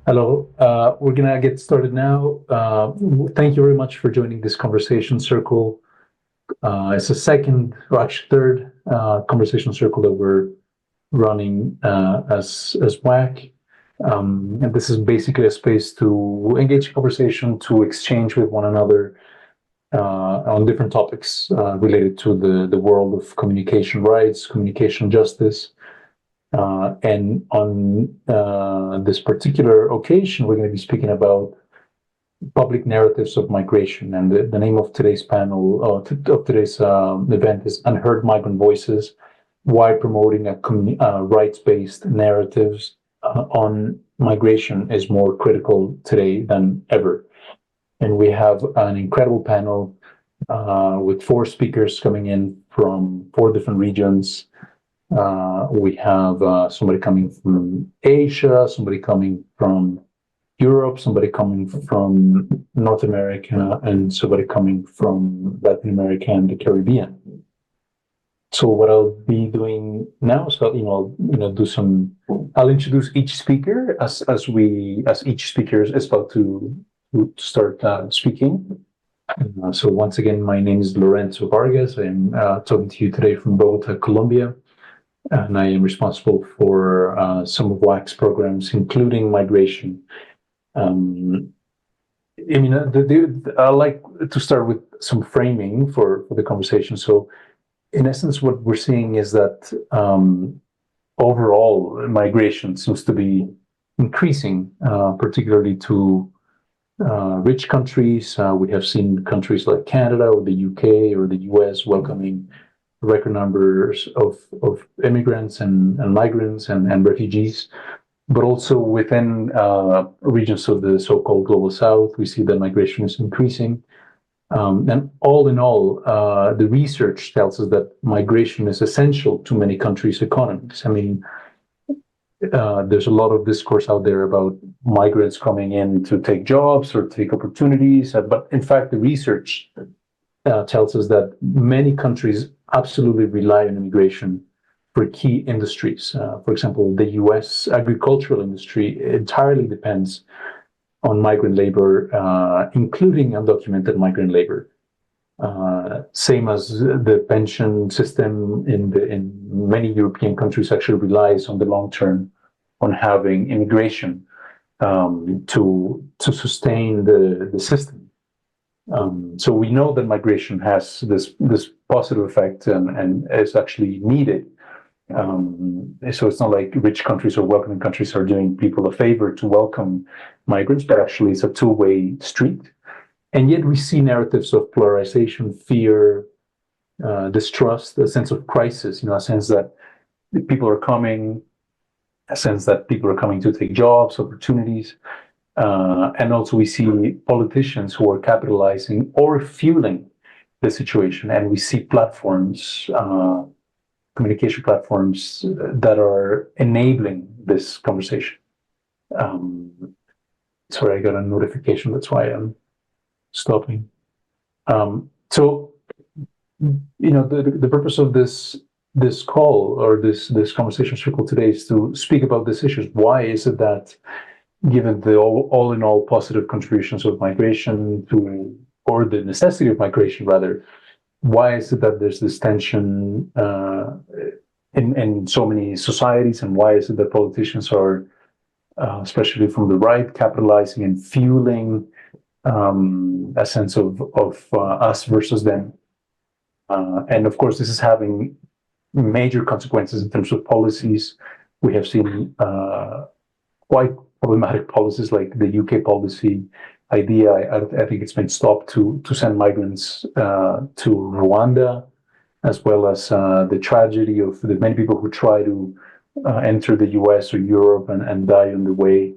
Hello, we're gonna get started now. Thank you very much for joining this conversation circle. It's the second, or actually third, conversation circle that we're running as WACC. And this is basically a space to engage in conversation, to exchange with one another on different topics related to the world of communication rights, communication justice. And on this particular occasion, we're going to be speaking about public narratives of migration. And the name of today's panel, of today's event is Unheard Migrant Voices, why promoting a rights-based narratives on migration is more critical today than ever. And we have an incredible panel with four speakers coming in from four different regions. We have somebody coming from Asia, somebody coming from Europe, somebody coming from North America, and somebody coming from Latin America and the Caribbean. So what I'll be doing now is I'll introduce each speaker as each speaker is about to start speaking. So once again, my name is Lorenzo Vargas. I'm talking to you today from Bogota, Colombia. And I am responsible for some of WACC's programs, including migration. I like to start with some framing for the conversation. So, in essence, what we're seeing is that overall migration seems to be increasing, particularly to rich countries. We have seen countries like Canada or the UK or the US welcoming record numbers of immigrants and migrants and refugees, but also within regions of the so-called global south, we see that migration is increasing. And all in all, the research tells us that migration is essential to many countries' economies. I mean, there's a lot of discourse out there about migrants coming in to take jobs or take opportunities, but in fact, the research tells us that many countries absolutely rely on immigration for key industries. For example, the US agricultural industry entirely depends on migrant labor, including undocumented migrant labor. Same as the pension system in many European countries actually relies on the long term on having immigration to sustain the system. So we know that migration has this positive effect and is actually needed. So it's not like rich countries or welcoming countries are doing people a favor to welcome migrants, but actually it's a two-way street. And yet we see narratives of polarization, fear, distrust, a sense of crisis, a sense that people are coming, a sense that people are coming to take jobs, opportunities. And also we see politicians who are capitalizing or fueling the situation. And we see platforms, communication platforms that are enabling this conversation. Sorry, I got a notification. That's why I'm stopping. The purpose of this call or this conversation circle today is to speak about these issues. Why is it that, given the all in all positive contributions of migration or the necessity of migration rather, why is it that there's this tension in so many societies, and why is it that politicians are, especially from the right, capitalizing and fueling a sense of us versus them? And of course, this is having major consequences in terms of policies. We have seen quite problematic policies like the UK policy idea. I think it's been stopped to send migrants to Rwanda, as well as the tragedy of the many people who try to enter the US or Europe and die on the way.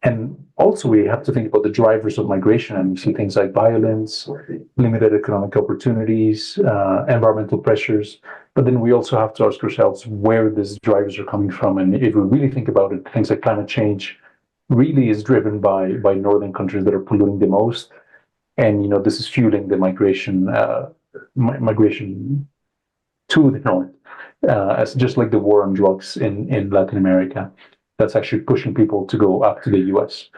And also we have to think about the drivers of migration, and we see things like violence, limited economic opportunities, environmental pressures. But then we also have to ask ourselves where these drivers are coming from. And if we really think about it, things like climate change really is driven by northern countries that are polluting the most. And, this is fueling the migration to the north, as just like the war on drugs in Latin America. that's actually pushing people to go up to the US.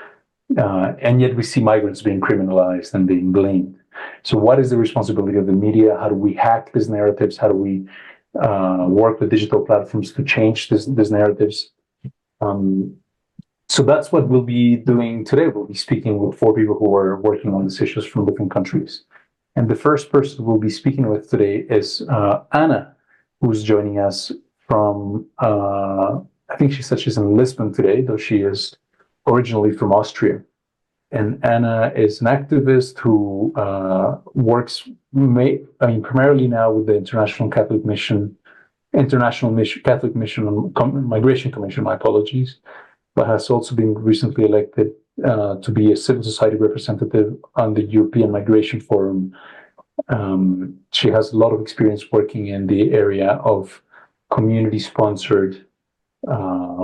And yet we see migrants being criminalized and being blamed. So what is the responsibility of the media? How do we hack these narratives? How do we work with digital platforms to change these narratives? So that's what we'll be doing today. We'll be speaking with 4 people who are working on these issues from different countries. And the first person we'll be speaking with today is Anna, who's joining us from, I think she said she's in Lisbon today, though she is originally from Austria. And Anna is an activist who works primarily now with the International Catholic Mission, Catholic Mission Migration Commission, my apologies, but has also been recently elected to be a civil society representative on the European Migration Forum. She has a lot of experience working in the area of community-sponsored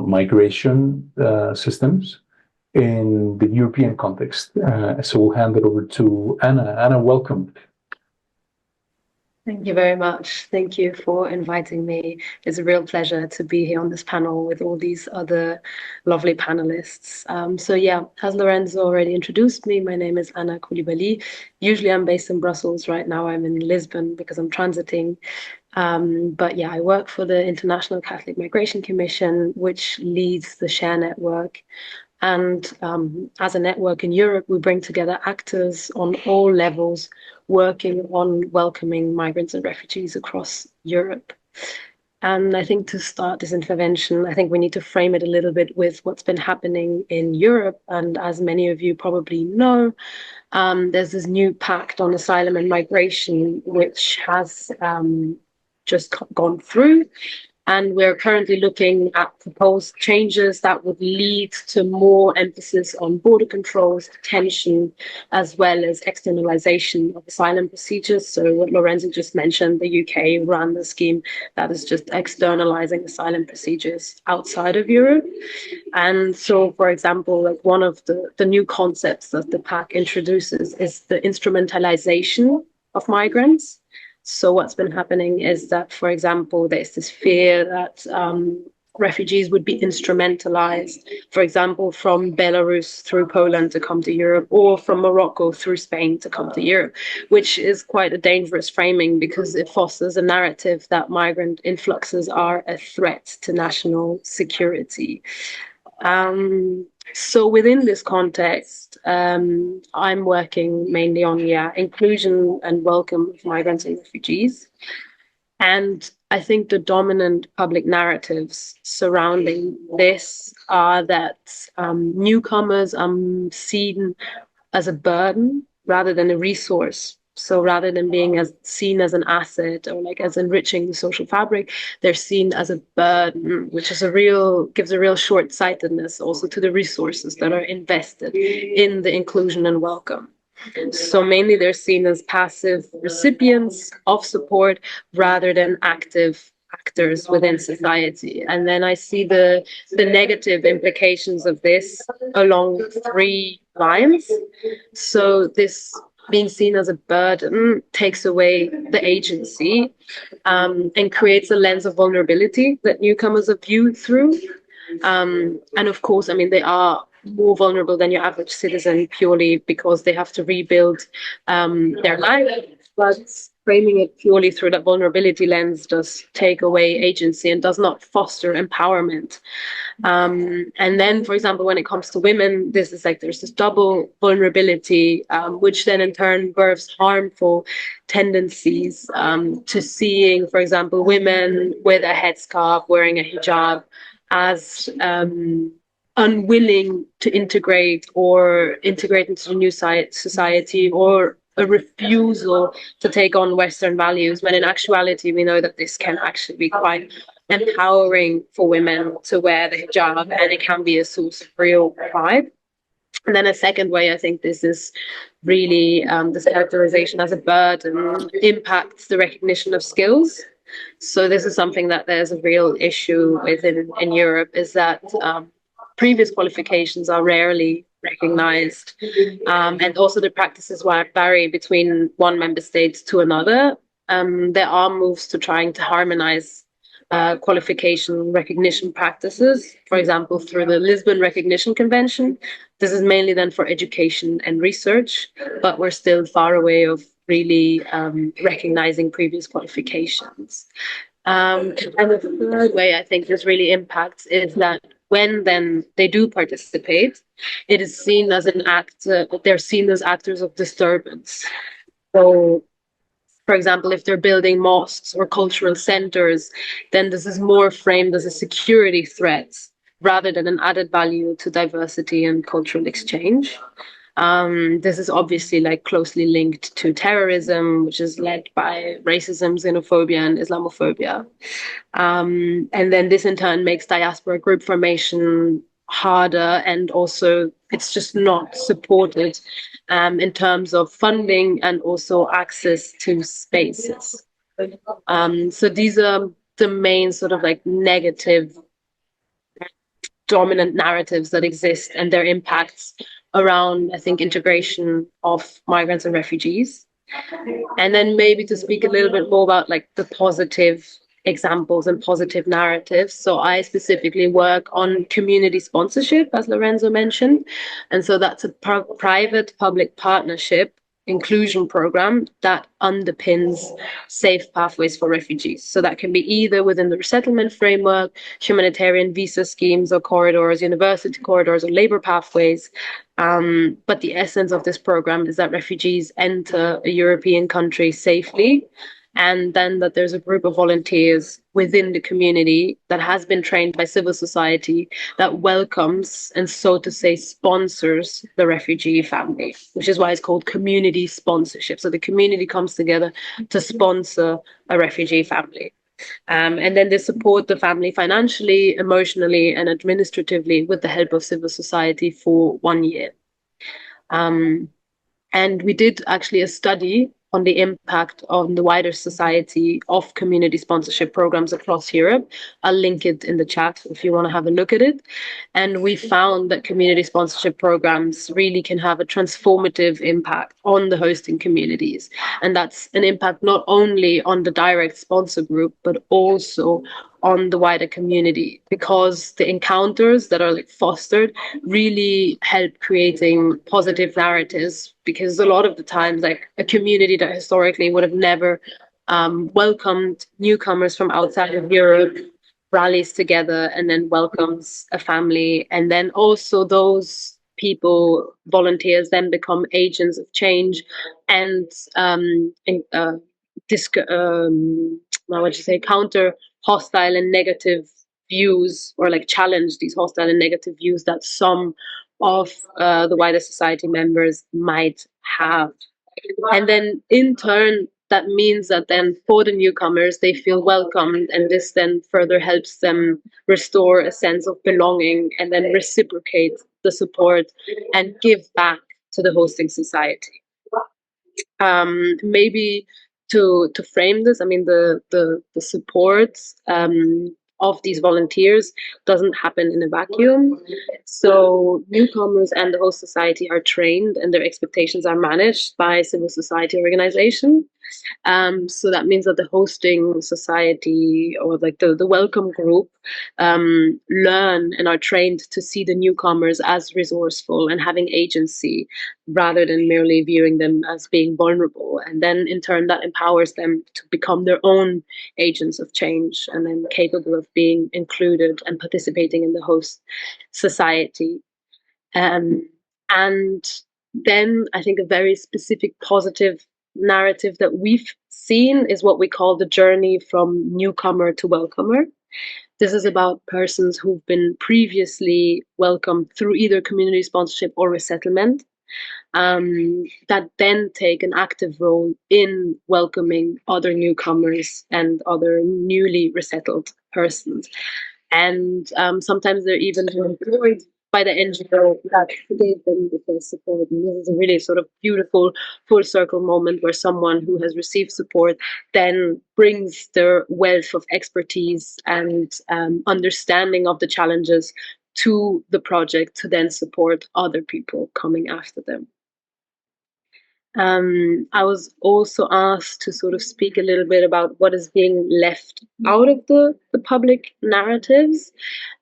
migration systems in the European context. So we'll hand it over to Anna. Anna, welcome. Thank you very much. Thank you for inviting me. It's a real pleasure to be here on this panel with all these other lovely panelists. So yeah, as Lorenzo already introduced me, my name is Anna Coulibaly. Usually I'm based in Brussels. Right now I'm in Lisbon because I'm transiting. But yeah, I work for the International Catholic Migration Commission, which leads the SHARE network. And as a network in Europe, we bring together actors on all levels working on welcoming migrants and refugees across Europe. And I think to start this intervention, I think we need to frame it a little bit with what's been happening in Europe. And as many of you probably know, there's this new pact on asylum and migration, which has just gone through. And we're currently looking at proposed changes that would lead to more emphasis on border controls, detention, as well as externalization of asylum procedures. So what Lorenzo just mentioned, the UK ran the scheme that is just externalizing asylum procedures outside of Europe. And so, for example, like one of the new concepts that the pact introduces is the instrumentalization of migrants. So what's been happening is that, for example, there's this fear that refugees would be instrumentalized, for example, from Belarus through Poland to come to Europe, or from Morocco through Spain to come to Europe, which is quite a dangerous framing because it fosters a narrative that migrant influxes are a threat to national security. So within this context, I'm working mainly on inclusion and welcome of migrants and refugees. And I think the dominant public narratives surrounding this are that newcomers are seen as a burden rather than a resource. So rather than being seen as an asset or like as enriching the social fabric, they're seen as a burden, which is gives a real short-sightedness also to the resources that are invested in the inclusion and welcome. So mainly they're seen as passive recipients of support rather than active actors within society. And then I see the negative implications of this along 3 lines. So this being seen as a burden takes away the agency and creates a lens of vulnerability that newcomers are viewed through. And of course, I mean, they are more vulnerable than your average citizen purely because they have to rebuild their life. But framing it purely through that vulnerability lens does take away agency and does not foster empowerment. And then, for example, when it comes to women, this is like there's this double vulnerability, which then in turn births harmful tendencies to seeing, for example, women with a headscarf, wearing a hijab, as unwilling to integrate into the new society, or a refusal to take on Western values, when in actuality we know that this can actually be quite empowering for women to wear the hijab, and it can be a source of real pride. And then a second way, I think this is really this characterization as a burden impacts the recognition of skills. So this is something that there's a real issue with in Europe, is that previous qualifications are rarely recognized, and also the practices vary between one member state to another. There are moves to trying to harmonize qualification recognition practices, for example, through the Lisbon Recognition Convention. This is mainly then for education and research, but we're still far away of really recognizing previous qualifications. And the third way I think this really impacts is that when then they do participate, it is seen as an act, they're seen as actors of disturbance. So, for example, if they're building mosques or cultural centers, then this is more framed as a security threat rather than an added value to diversity and cultural exchange. This is obviously like closely linked to terrorism, which is led by racism, xenophobia, and Islamophobia. And then this in turn makes diaspora group formation harder, and also it's just not supported in terms of funding and also access to spaces. So these are the main sort of like negative dominant narratives that exist and their impacts around, I think, integration of migrants and refugees. And then maybe to speak a little bit more about like the positive examples and positive narratives. So I specifically work on community sponsorship, as Lorenzo mentioned. And so that's a private public partnership inclusion program that underpins safe pathways for refugees. So that can be either within the resettlement framework, humanitarian visa schemes or corridors, university corridors or labor pathways. But the essence of this program is that refugees enter a European country safely, and then that there's a group of volunteers within the community that has been trained by civil society that welcomes and, so to say, sponsors the refugee family, which is why it's called community sponsorship. So the community comes together to sponsor a refugee family. And then they support the family financially, emotionally, and administratively with the help of civil society for 1 year. And we did actually a study on the impact on the wider society of community sponsorship programs across Europe. I'll link it in the chat if you want to have a look at it. And we found that community sponsorship programs really can have a transformative impact on the hosting communities. And that's an impact not only on the direct sponsor group, but also on the wider community, because the encounters that are like fostered really help creating positive narratives, because a lot of the times like a community that historically would have never welcomed newcomers from outside of Europe rallies together and then welcomes a family, and then also those people, volunteers, then become agents of change and counter hostile and negative views, or like challenge these hostile and negative views that some of the wider society members might have. And then in turn, that means that then for the newcomers, they feel welcomed, and this then further helps them restore a sense of belonging and then reciprocate the support and give back to the hosting society. Maybe to frame this, I mean, the support of these volunteers doesn't happen in a vacuum. So newcomers and the host society are trained, and their expectations are managed by civil society organization. So that means that the hosting society, or like the welcome group, learn and are trained to see the newcomers as resourceful and having agency, rather than merely viewing them as being vulnerable. And then in turn, that empowers them to become their own agents of change, and then capable of being included and participating in the host society. And then I think a very specific positive narrative that we've seen is what we call the journey from newcomer to welcomer. This is about persons who've been previously welcomed through either community sponsorship or resettlement, that then take an active role in welcoming other newcomers and other newly resettled persons. And sometimes they're even employed by the NGO that gave them the first support. And this is a really sort of beautiful full circle moment where someone who has received support then brings their wealth of expertise and understanding of the challenges to the project to then support other people coming after them. I was also asked to sort of speak a little bit about what is being left out of the public narratives.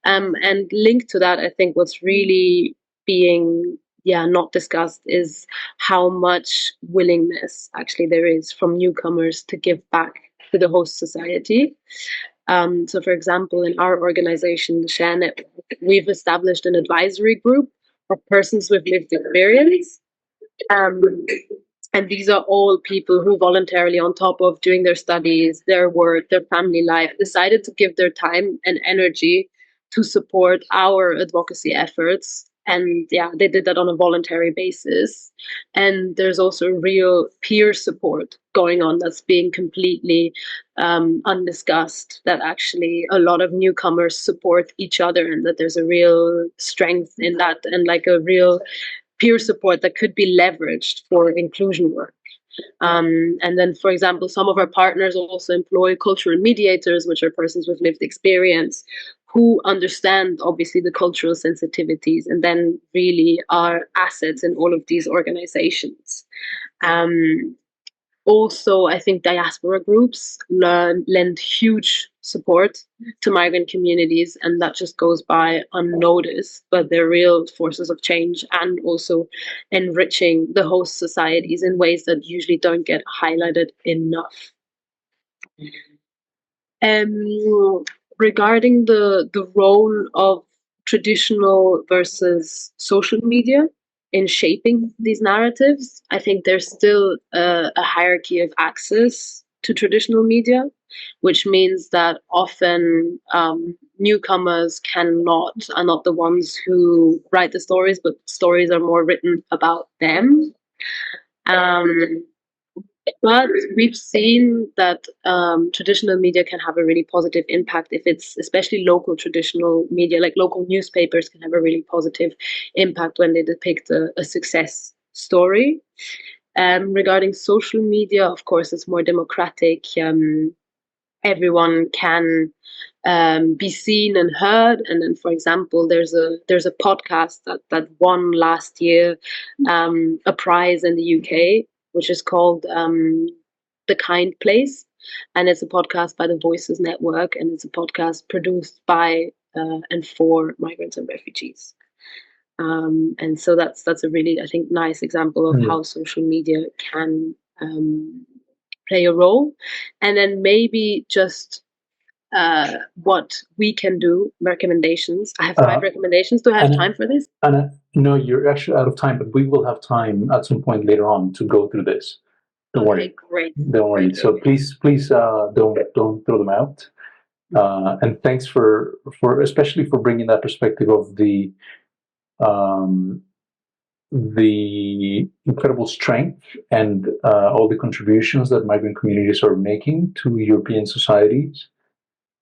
And linked to that, I think what's really being not discussed is how much willingness actually there is from newcomers to give back to the host society. So, for example, in our organization, the Share Network, we've established an advisory group of persons with lived experience. Um, and these are all people who voluntarily, on top of doing their studies, their work, their family life, decided to give their time and energy to support our advocacy efforts. And they did that on a voluntary basis. And there's also real peer support going on that's being completely undiscussed, that actually a lot of newcomers support each other, and that there's a real strength in that, and like a real peer support that could be leveraged for inclusion work. And then, for example, some of our partners also employ cultural mediators, which are persons with lived experience who understand, obviously, the cultural sensitivities and then really are assets in all of these organizations. Also, I think diaspora groups lend huge support to migrant communities, and that just goes by unnoticed, but they're real forces of change and also enriching the host societies in ways that usually don't get highlighted enough. Regarding the role of traditional versus social media in shaping these narratives, I think there's still a hierarchy of access to traditional media, which means that often newcomers are not the ones who write the stories, but stories are more written about them. But we've seen that traditional media can have a really positive impact if it's especially local traditional media, like local newspapers can have a really positive impact when they depict a success story. Regarding social media, of course, it's more democratic. Everyone can be seen and heard. And then, for example, there's a podcast that won last year a prize in the UK, which is called The Kind Place. And it's a podcast by the Voices Network, and it's a podcast produced by and for migrants and refugees. And so that's a really, I think, nice example of how social media can play a role. And then maybe just what we can do, recommendations. I have 5 recommendations. Do I have time for this? Anna, no, you're actually out of time, but we will have time at some point later on to go through this. Don't worry. Great. Don't worry. Great. So please don't throw them out. And thanks for especially for bringing that perspective of the incredible strength and all the contributions that migrant communities are making to European societies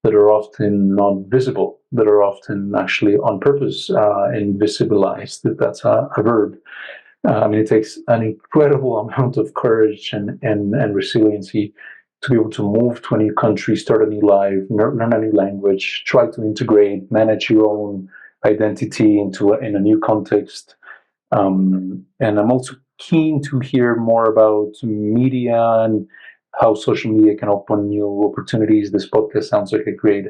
that are often not visible, that are often actually on purpose invisibilized, if that's a verb. I mean, it takes an incredible amount of courage and resiliency to be able to move to a new country, start a new life, learn a new language, try to integrate, manage your own identity in a new context. And I'm also keen to hear more about media and how social media can open new opportunities. This podcast sounds like a great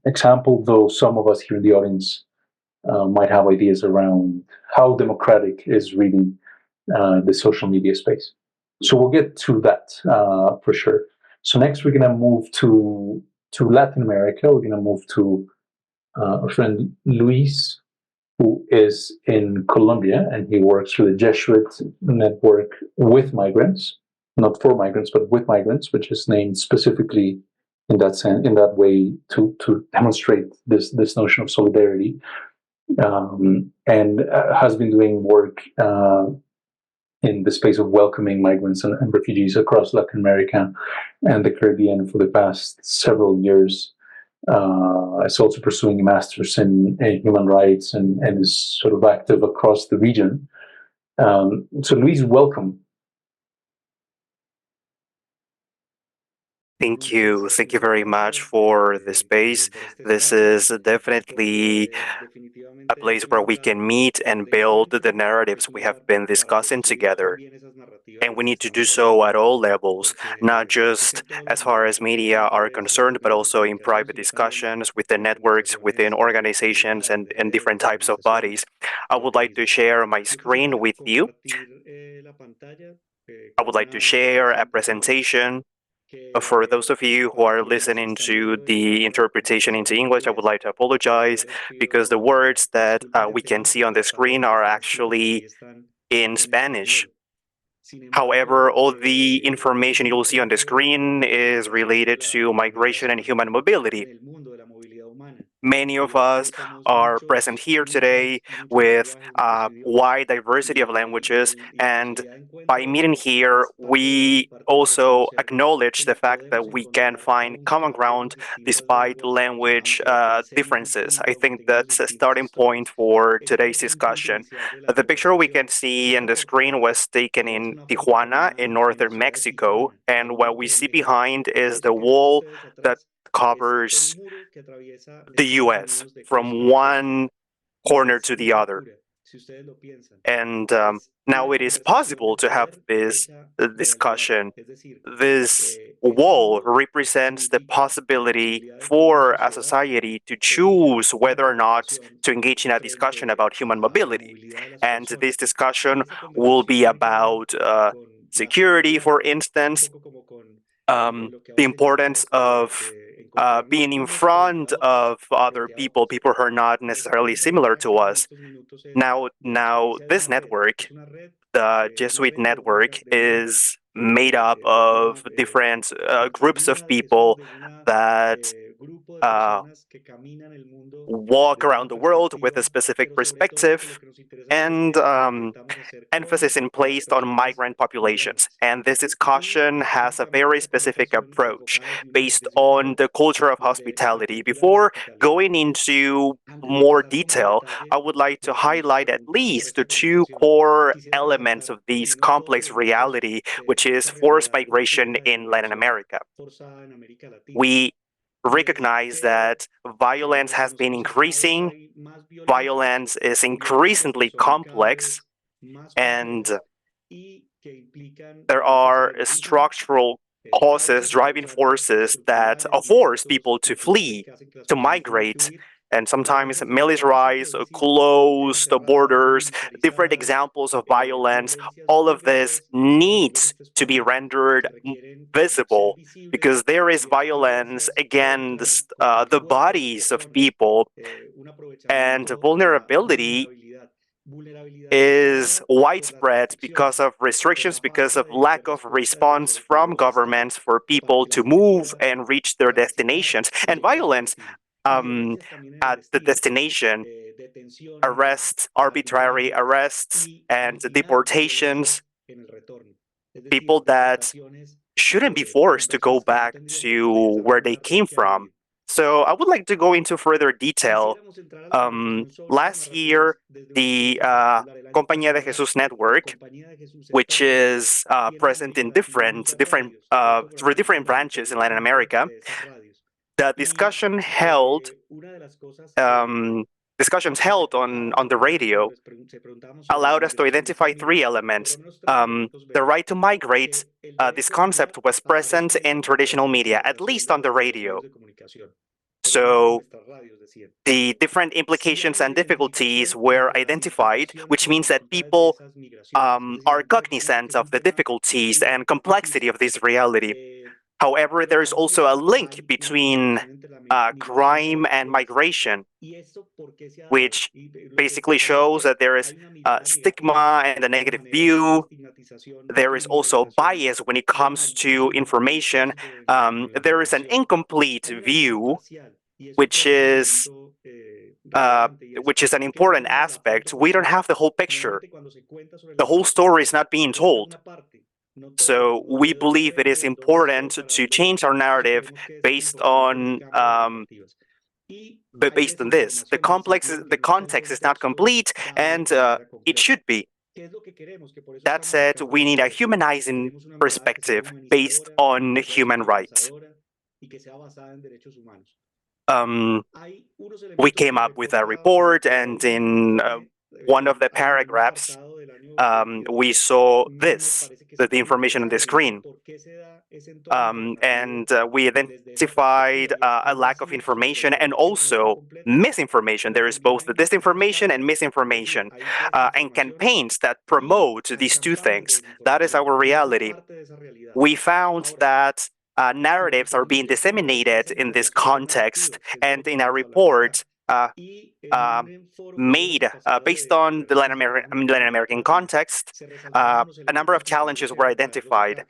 example, though some of us here in the audience might have ideas around how democratic is really the social media space. So we'll get to that for sure. So next we're going to move to Latin America. We're going to move to our friend Luis, who is in Colombia, and he works for the Jesuit network with migrants, not for migrants, but with migrants, which is named specifically in that way to demonstrate this notion of solidarity, and has been doing work in the space of welcoming migrants and refugees across Latin America and the Caribbean for the past several years. Is also pursuing a master's in human rights and is sort of active across the region. So Luis, welcome. Thank you. Thank you very much for the space. This is definitely a place where we can meet and build the narratives we have been discussing together. And we need to do so at all levels, not just as far as media are concerned, but also in private discussions within networks, within organizations, and different types of bodies. I would like to share my screen with you. I would like to share a presentation. For those of you who are listening to the interpretation into English, I would like to apologize because the words that we can see on the screen are actually in Spanish. However, all the information you'll see on the screen is related to migration and human mobility. Many of us are present here today with a wide diversity of languages, and by meeting here, we also acknowledge the fact that we can find common ground despite language differences. I think that's a starting point for today's discussion. The picture we can see in the screen was taken in Tijuana in northern Mexico, and what we see behind is the wall that covers the US from one corner to the other. And now it is possible to have this discussion. This wall represents the possibility for a society to choose whether or not to engage in a discussion about human mobility. And this discussion will be about security, for instance, the importance of being in front of other people, people who are not necessarily similar to us. Now, this network, the Jesuit network, is made up of different groups of people that walk around the world with a specific perspective and emphasis in placed on migrant populations. And this discussion has a very specific approach based on the culture of hospitality. Before going into more detail, I would like to highlight at least the two core elements of this complex reality, which is forced migration in Latin America. We recognize that violence has been increasing, violence is increasingly complex, and there are structural causes, driving forces that force people to flee, to migrate, and sometimes militarize, close the borders, different examples of violence. All of this needs to be rendered visible because there is violence against the bodies of people, and vulnerability is widespread because of restrictions, because of lack of response from governments for people to move and reach their destinations, and violence at the destination, arrests, arbitrary arrests, and deportations, people that shouldn't be forced to go back to where they came from. So I would like to go into further detail. Last year, the Compañía de Jesús network, which is present in different branches in Latin America, the discussions held on the radio allowed us to identify three elements. The right to migrate, this concept was present in traditional media, at least on the radio. So the different implications and difficulties were identified, which means that people are cognizant of the difficulties and complexity of this reality. However, there is also a link between crime and migration, which basically shows that there is stigma and a negative view. There is also bias when it comes to information. There is an incomplete view, which is an important aspect. We don't have the whole picture. The whole story is not being told. So we believe it is important to change our narrative based on this. The context is not complete, and it should be. That said, we need a humanizing perspective based on human rights. We came up with a report, and in one of the paragraphs, we saw this, the information on the screen. And we identified a lack of information and also misinformation. There is both the disinformation and misinformation, and campaigns that promote these two things. That is our reality. We found that narratives are being disseminated in this context, and in our report, made based on the Latin American context, a number of challenges were identified.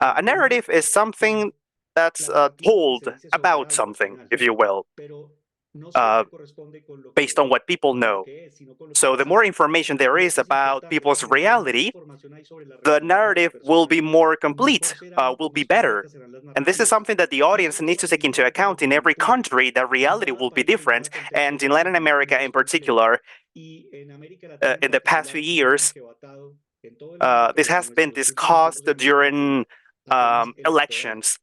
A narrative is something that's told about something, if you will, based on what people know. So the more information there is about people's reality, the narrative will be more complete, will be better. And this is something that the audience needs to take into account. In every country, the reality will be different. And in Latin America in particular, in the past few years, this has been discussed during elections.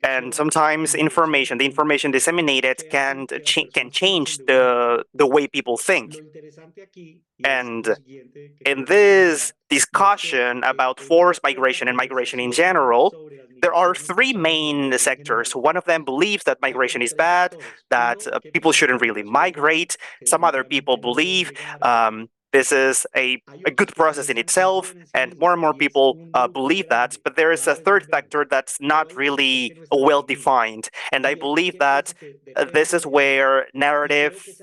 And sometimes the information disseminated can change the way people think. And in this discussion about forced migration and migration in general, there are three main sectors. One of them believes that migration is bad, that people shouldn't really migrate. Some other people believe this is a good process in itself, and more people believe that. But there is a third factor that's not really well defined, and I believe that this is where narratives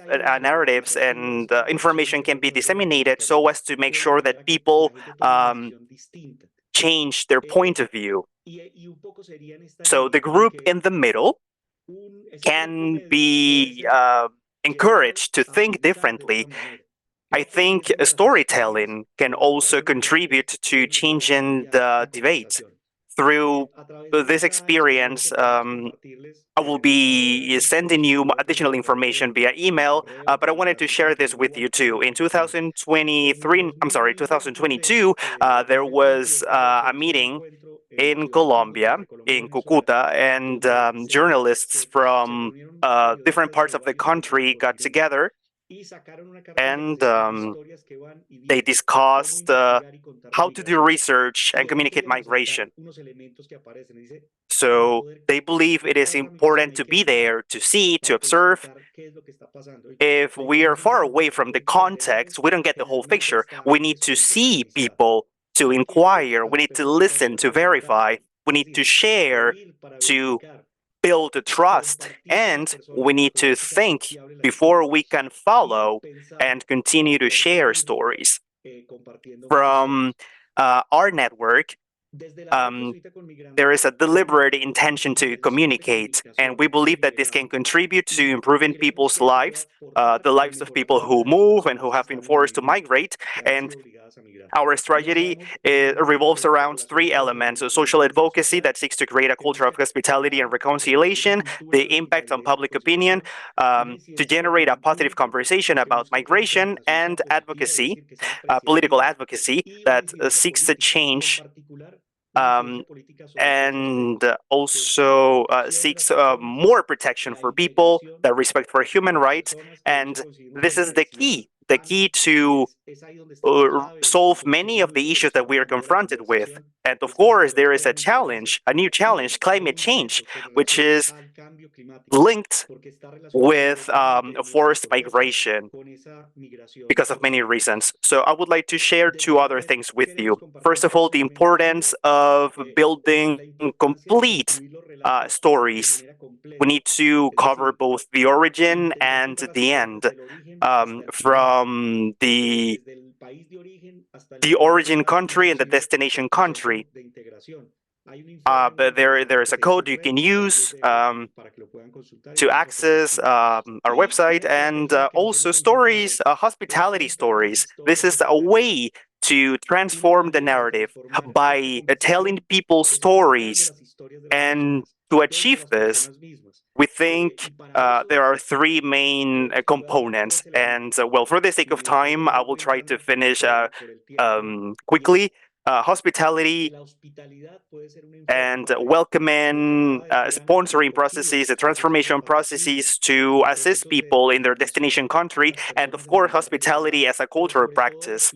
and information can be disseminated so as to make sure that people change their point of view. So the group in the middle can be encouraged to think differently. I think storytelling can also contribute to changing the debate. Through this experience, I will be sending you additional information via email, but I wanted to share this with you too. In 2022, there was a meeting in Colombia, in Cucuta, and journalists from different parts of the country got together, and they discussed how to do research and communicate migration. So they believe it is important to be there, to see, to observe. If we are far away from the context, we don't get the whole picture. We need to see people, to inquire. We need to listen, to verify. We need to share, to build trust, and we need to think before we can follow and continue to share stories. From our network, there is a deliberate intention to communicate, and we believe that this can contribute to improving people's lives, the lives of people who move and who have been forced to migrate. And our strategy revolves around three elements: social advocacy that seeks to create a culture of hospitality and reconciliation, the impact on public opinion to generate a positive conversation about migration, and advocacy, political advocacy that seeks to change and also seeks more protection for people, the respect for human rights. And this is the key to solve many of the issues that we are confronted with. And of course, there is a new challenge, climate change, which is linked with forced migration because of many reasons. So I would like to share two other things with you. First of all, the importance of building complete stories. We need to cover both the origin and the end, from the origin country and the destination country. But there is a code you can use to access our website, and also stories, hospitality stories. This is a way to transform the narrative by telling people stories. And to achieve this, we think there are three main components. And well, for the sake of time, I will try to finish quickly. hospitality and welcoming, sponsoring processes, the transformation processes to assist people in their destination country, and of course, hospitality as a cultural practice.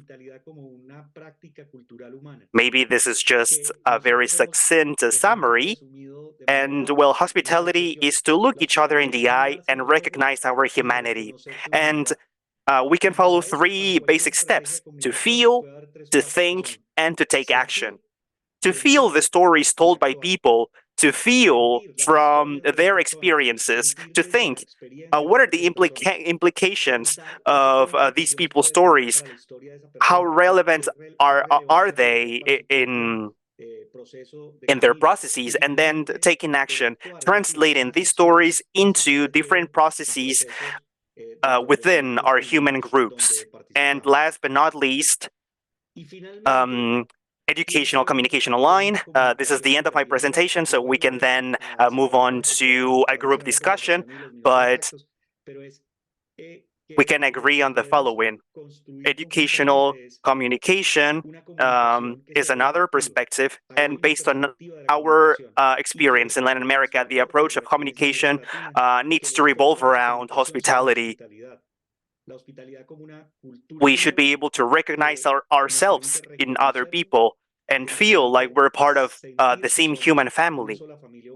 Maybe this is just a very succinct summary. And well, hospitality is to look each other in the eye and recognize our humanity. And we can follow three basic steps: to feel, to think, and to take action. To feel the stories told by people, to feel from their experiences, to think what are the implications of these people's stories, how relevant are they in their processes, and then taking action, translating these stories into different processes within our human groups. And last but not least, educational communication line. This is the end of my presentation, so we can then move on to a group discussion, but we can agree on the following. Educational communication is another perspective, and based on our experience in Latin America, the approach of communication needs to revolve around hospitality. We should be able to recognize ourselves in other people and feel like we're part of the same human family.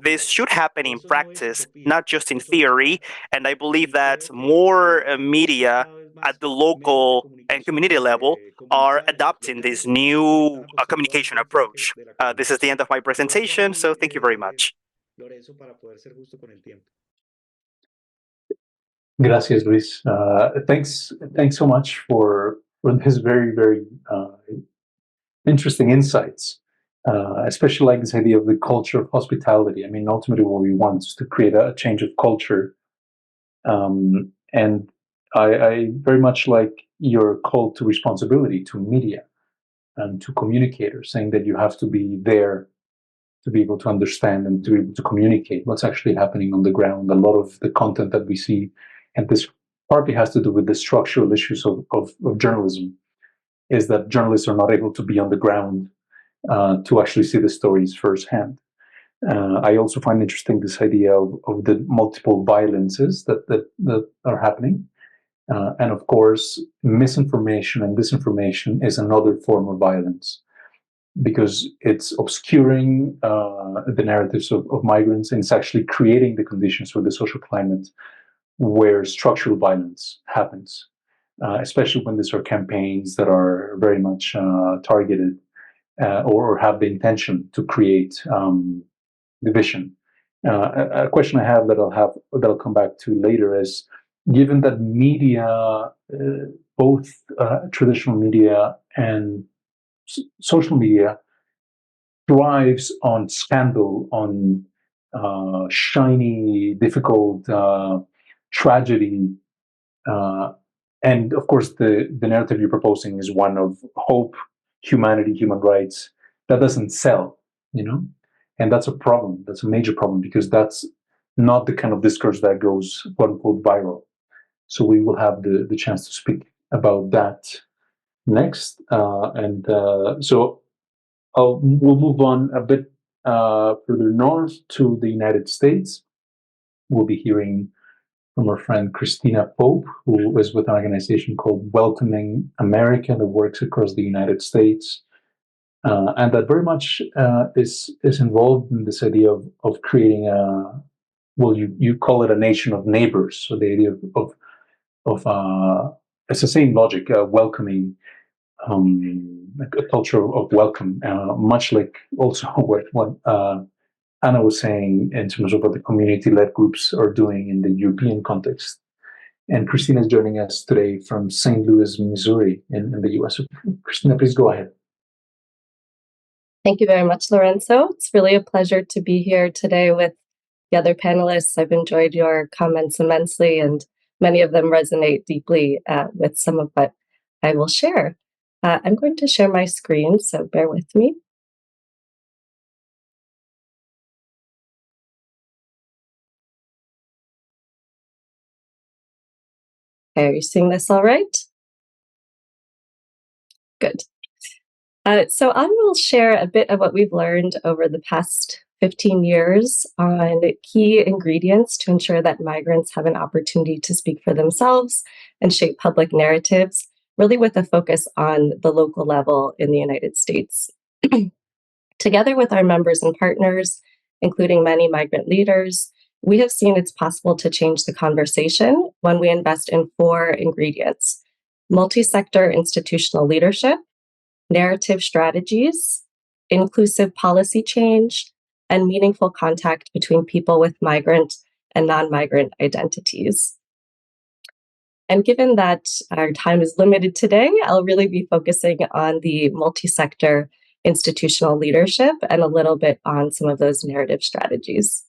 This should happen in practice, not just in theory, and I believe that more media at the local and community level are adopting this new communication approach. This is the end of my presentation, so thank you very much. Gracias, Luis. Thanks so much for this very, very interesting insights. Especially like this idea of the culture of hospitality. I mean, ultimately, what we want is to create a change of culture. And I very much like your call to responsibility to media and to communicators, saying that you have to be there to be able to understand and to be able to communicate what's actually happening on the ground. A lot of the content that we see, and this partly has to do with the structural issues of journalism, is that journalists are not able to be on the ground to actually see the stories firsthand. I also find interesting this idea of the multiple violences that are happening. And of course, misinformation and disinformation is another form of violence because it's obscuring the narratives of migrants, and it's actually creating the conditions for the social climate where structural violence happens, especially when these are campaigns that are very much targeted or have the intention to create division. A question I have that I'll come back to later is, given that media, both traditional media and social media, thrives on scandal, on shiny, difficult tragedy, and of course the narrative you're proposing is one of hope, humanity, human rights. That doesn't sell, and that's a problem. That's a major problem because that's not the kind of discourse that goes quote unquote viral. So we will have the chance to speak about that next, and so we'll move on a bit further north to the United States. We'll be hearing from our friend Christina Pope, who is with an organization called Welcoming America that works across the United States, and that very much is involved in this idea of creating you call it a nation of neighbors. So the idea of it's the same logic, welcoming, a culture of welcome, much like also what Anna was saying in terms of what the community-led groups are doing in the European context. And Christina is joining us today from St. Louis, Missouri, in the US. So, Christina, please go ahead. Thank you very much, Lorenzo. It's really a pleasure to be here today with the other panelists. I've enjoyed your comments immensely, and many of them resonate deeply with some of what I will share. I'm going to share my screen, so bear with me. Okay, are you seeing this all right? Good. So I will share a bit of what we've learned over the past 15 years on key ingredients to ensure that migrants have an opportunity to speak for themselves and shape public narratives, really with a focus on the local level in the United States. Together with our members and partners, including many migrant leaders, we have seen it's possible to change the conversation when we invest in 4 ingredients: multi-sector institutional leadership, narrative strategies, inclusive policy change, and meaningful contact between people with migrant and non-migrant identities. And given that our time is limited today, I'll really be focusing on the multi-sector institutional leadership and a little bit on some of those narrative strategies.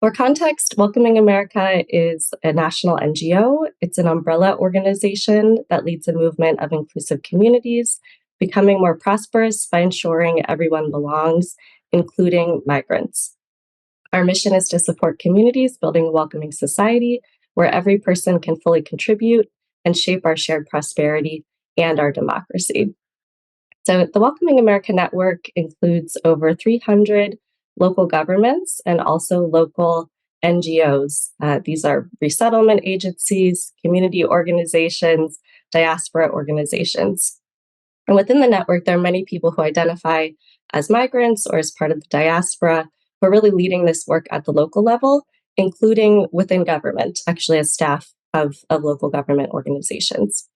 For context, Welcoming America is a national NGO. It's an umbrella organization that leads a movement of inclusive communities, becoming more prosperous by ensuring everyone belongs, including migrants. Our mission is to support communities building a welcoming society where every person can fully contribute and shape our shared prosperity and our democracy. So the Welcoming America Network includes over 300 local governments and also local NGOs. These are resettlement agencies, community organizations, diaspora organizations. And within the network, there are many people who identify as migrants or as part of the diaspora who are really leading this work at the local level, including within government, actually as staff of local government organizations.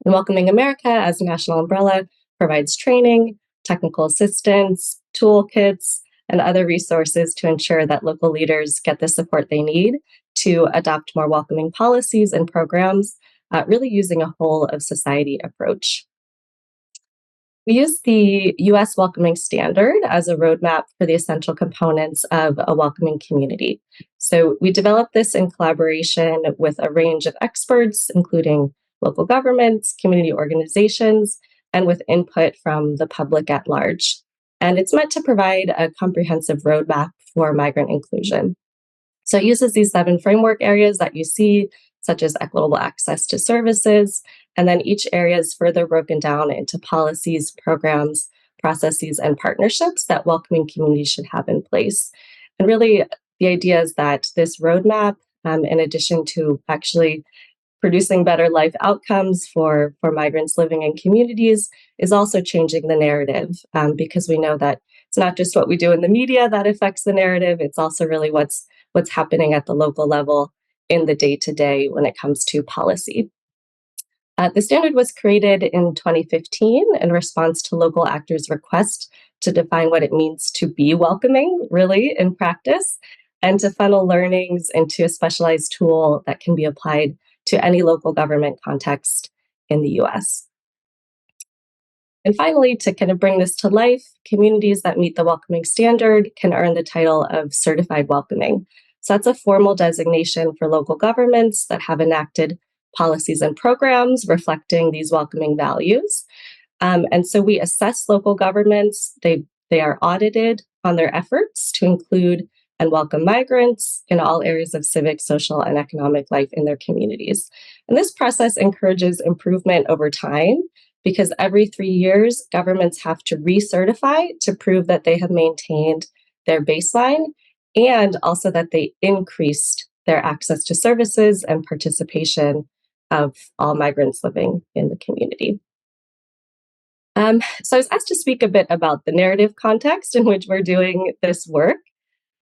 And Welcoming America, as a national umbrella, provides training, technical assistance, toolkits, and other resources to ensure that local leaders get the support they need to adopt more welcoming policies and programs, really using a whole of society approach. We use the US Welcoming Standard as a roadmap for the essential components of a welcoming community. So we developed this in collaboration with a range of experts, including local governments, community organizations, and with input from the public at large. And it's meant to provide a comprehensive roadmap for migrant inclusion. So it uses these 7 framework areas that you see, such as equitable access to services, and then each area is further broken down into policies, programs, processes, and partnerships that welcoming communities should have in place. And really, the idea is that this roadmap, in addition to actually producing better life outcomes for migrants living in communities, is also changing the narrative, because we know that it's not just what we do in the media that affects the narrative, it's also really what's happening at the local level in the day-to-day when it comes to policy. The standard was created in 2015 in response to local actors' request to define what it means to be welcoming, really, in practice, and to funnel learnings into a specialized tool that can be applied to any local government context in the US. And finally, to kind of bring this to life, communities that meet the welcoming standard can earn the title of certified welcoming. So that's a formal designation for local governments that have enacted policies and programs reflecting these welcoming values. And so we assess local governments. They are audited on their efforts to include and welcome migrants in all areas of civic, social, and economic life in their communities. And this process encourages improvement over time because every 3 years, governments have to recertify to prove that they have maintained their baseline and also that they increased their access to services and participation of all migrants living in the community. So I was asked to speak a bit about the narrative context in which we're doing this work.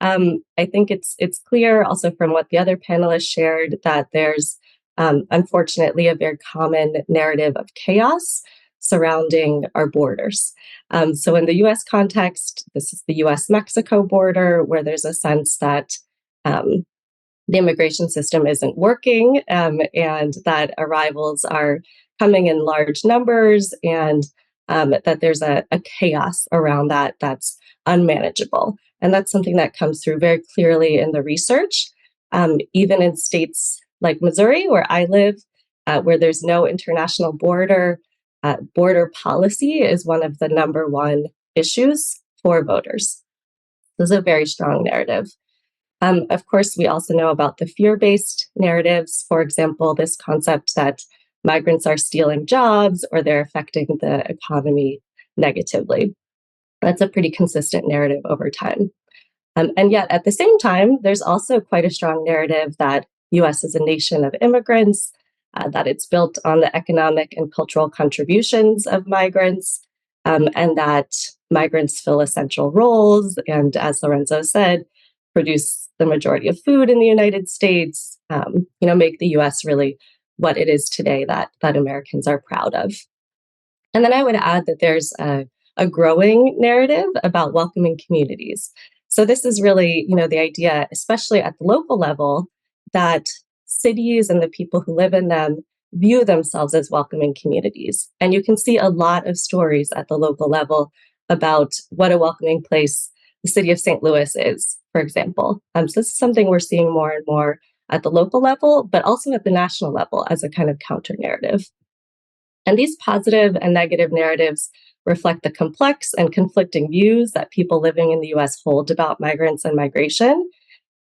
I think it's clear also from what the other panelists shared that there's unfortunately a very common narrative of chaos surrounding our borders. So in the US context, this is the US-Mexico border, where there's a sense that the immigration system isn't working and that arrivals are coming in large numbers and that there's a chaos around that that's unmanageable. And that's something that comes through very clearly in the research, even in states like Missouri, where I live, where there's no international border. Border policy is one of the number 1 issues for voters. This is a very strong narrative. Of course, we also know about the fear-based narratives. For example, this concept that migrants are stealing jobs or they're affecting the economy negatively. That's a pretty consistent narrative over time. And yet, at the same time, there's also quite a strong narrative that U.S. is a nation of immigrants, that it's built on the economic and cultural contributions of migrants, and that migrants fill essential roles, and as Lorenzo said, produce the majority of food in the United States, make the U.S. really what it is today that Americans are proud of. And then I would add that there's a growing narrative about welcoming communities. So this is really, the idea, especially at the local level, that cities and the people who live in them view themselves as welcoming communities. And you can see a lot of stories at the local level about what a welcoming place the city of St. Louis is, for example. So this is something we're seeing more and more at the local level, but also at the national level as a kind of counter narrative. And these positive and negative narratives reflect the complex and conflicting views that people living in the US hold about migrants and migration.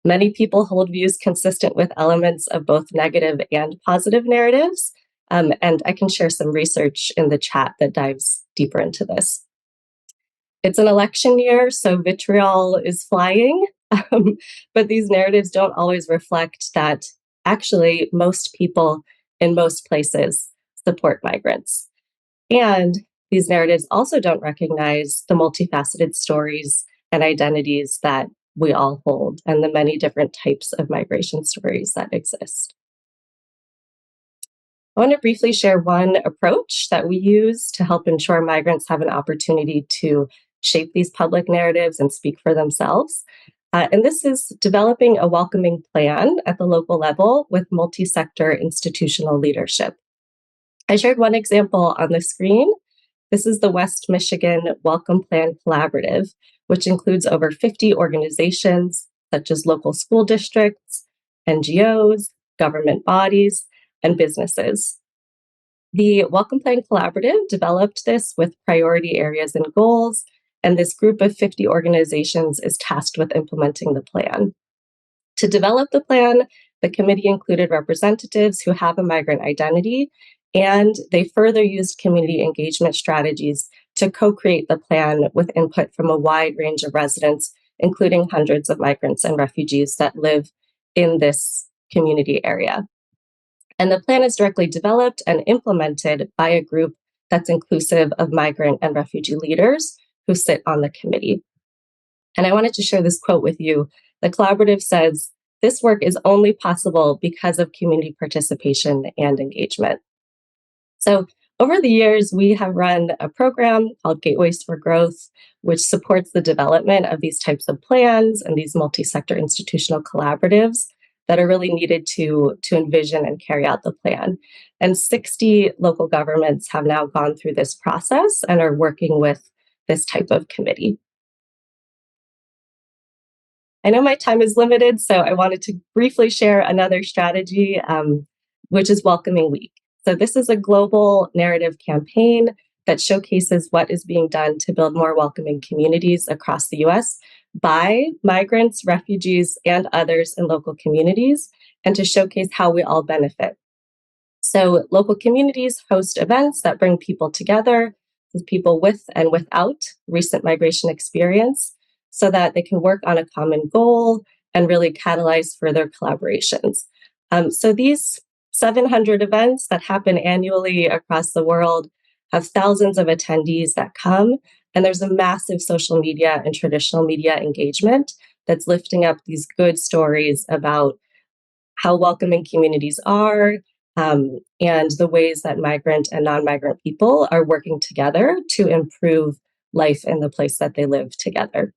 Many people hold views consistent with elements of both negative and positive narratives. And I can share some research in the chat that dives deeper into this. It's an election year, so vitriol is flying, but these narratives don't always reflect that actually most people in most places support migrants. And these narratives also don't recognize the multifaceted stories and identities that we all hold and the many different types of migration stories that exist. I want to briefly share one approach that we use to help ensure migrants have an opportunity to shape these public narratives and speak for themselves. And this is developing a welcoming plan at the local level with multi-sector institutional leadership. I shared one example on the screen. This is the West Michigan Welcome Plan Collaborative, which includes over 50 organizations, such as local school districts, NGOs, government bodies, and businesses. The Welcome Plan Collaborative developed this with priority areas and goals, and this group of 50 organizations is tasked with implementing the plan. To develop the plan, the committee included representatives who have a migrant identity, and they further used community engagement strategies to co-create the plan with input from a wide range of residents, including hundreds of migrants and refugees that live in this community area. And the plan is directly developed and implemented by a group that's inclusive of migrant and refugee leaders who sit on the committee. And I wanted to share this quote with you. The collaborative says, "This work is only possible because of community participation and engagement." So over the years, we have run a program called Gateways for Growth, which supports the development of these types of plans and these multi-sector institutional collaboratives that are really needed to envision and carry out the plan. And 60 local governments have now gone through this process and are working with this type of committee. I know my time is limited, so I wanted to briefly share another strategy, which is Welcoming Week. So this is a global narrative campaign that showcases what is being done to build more welcoming communities across the US by migrants, refugees, and others in local communities, and to showcase how we all benefit. So local communities host events that bring people together, people with and without recent migration experience, so that they can work on a common goal and really catalyze further collaborations. So these 700 events that happen annually across the world have thousands of attendees that come, and there's a massive social media and traditional media engagement that's lifting up these good stories about how welcoming communities are, and the ways that migrant and non-migrant people are working together to improve life in the place that they live together.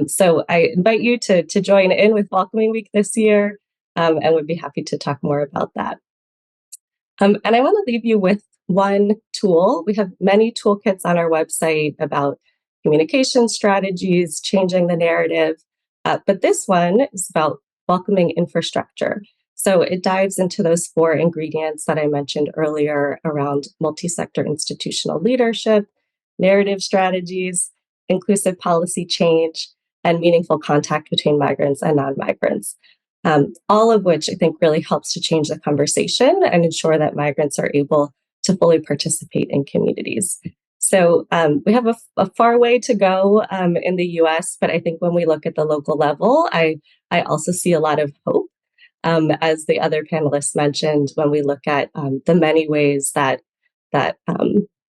So I invite you to join in with Welcoming Week this year, and would be happy to talk more about that. And I want to leave you with one tool. We have many toolkits on our website about communication strategies, changing the narrative, but this one is about welcoming infrastructure. So it dives into those 4 ingredients that I mentioned earlier around multi-sector institutional leadership, narrative strategies, inclusive policy change, and meaningful contact between migrants and non-migrants. all of which I think really helps to change the conversation and ensure that migrants are able to fully participate in communities. So we have a far way to go in the US, but I think when we look at the local level, I also see a lot of hope. As the other panelists mentioned, when we look at the many ways that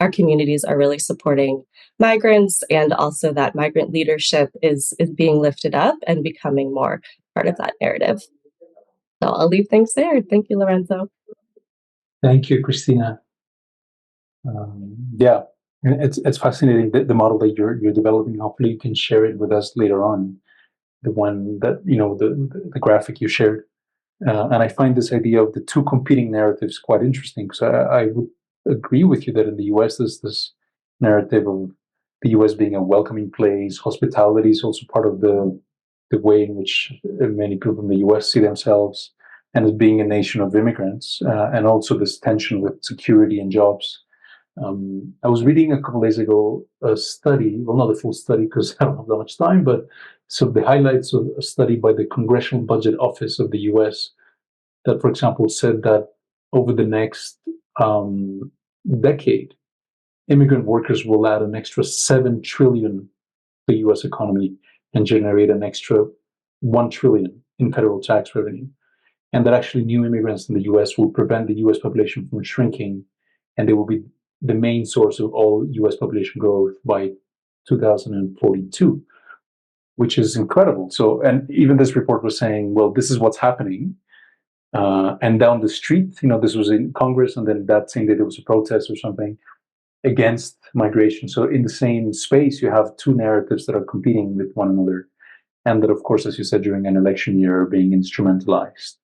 our communities are really supporting migrants, and also that migrant leadership is being lifted up and becoming more part of that narrative. So I'll leave things there. Thank you, Lorenzo. Thank you, Christina. Yeah, it's fascinating, the model that you're developing. Hopefully you can share it with us later on, the one that, the graphic you shared. And I find this idea of the two competing narratives quite interesting, because I would agree with you that in the US there's this narrative of the US being a welcoming place. Hospitality is also part of the way in which many people in the US see themselves, and as being a nation of immigrants, and also this tension with security and jobs. I was reading a couple days ago a study, well, not a full study because I don't have that much time, but so the highlights of a study by the Congressional Budget Office of the US that, for example, said that over the next decade, immigrant workers will add an extra 7 trillion to the US economy and generate an extra 1 trillion in federal tax revenue. And that actually new immigrants in the US will prevent the US population from shrinking, and they will be the main source of all US population growth by 2042, which is incredible. So, and even this report was saying, well, this is what's happening. And down the street, this was in Congress, and then that same day there was a protest or something against migration. So in the same space, you have two narratives that are competing with one another. And that, of course, as you said, during an election year, are being instrumentalized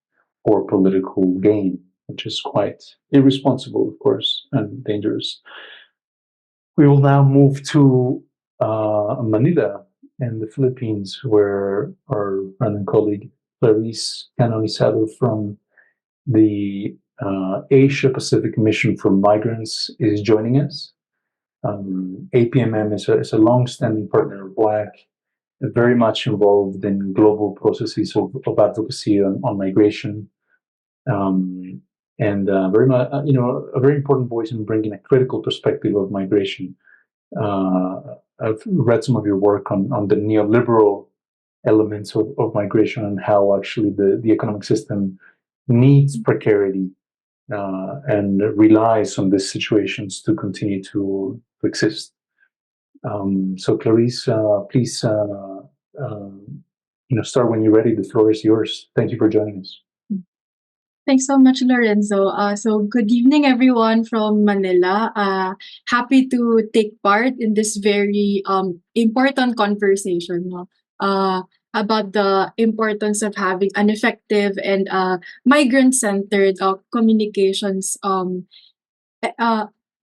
for political gain, which is quite irresponsible, of course, and dangerous. We will now move to Manila in the Philippines, where our friend and colleague Clarice Canonizado from the Asia Pacific Mission for Migrants is joining us. APMM is a long-standing partner of WACC, very much involved in global processes of advocacy on migration, and very much, a very important voice in bringing a critical perspective of migration. I've read some of your work on the neoliberal elements of migration and how actually the economic system needs precarity and relies on these situations to continue to exist. So Clarice, please, start when you're ready. The floor is yours. Thank you for joining us. Thanks so much, Lorenzo. So good evening, everyone from Manila. Happy to take part in this very important conversation about the importance of having an effective and migrant-centered communications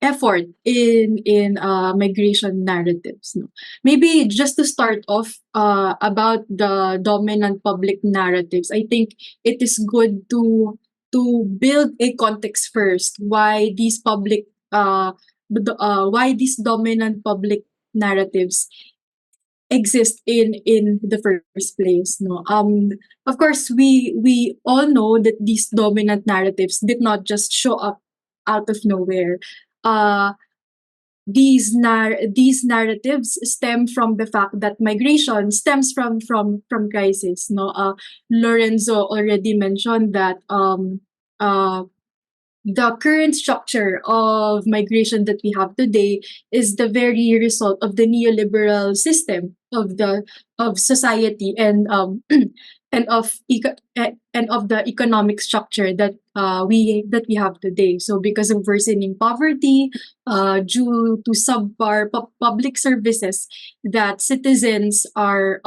effort in migration narratives. Maybe just to start off about the dominant public narratives, I think it is good to build a context first why these dominant public narratives exist in the first place. Of course, we all know that these dominant narratives did not just show up out of nowhere. These narratives stem from the fact that migration stems from crisis. Lorenzo already mentioned that the current structure of migration that we have today is the very result of the neoliberal system of society and of the economic structure that we have today. So because of worsening poverty, due to subpar public services that citizens are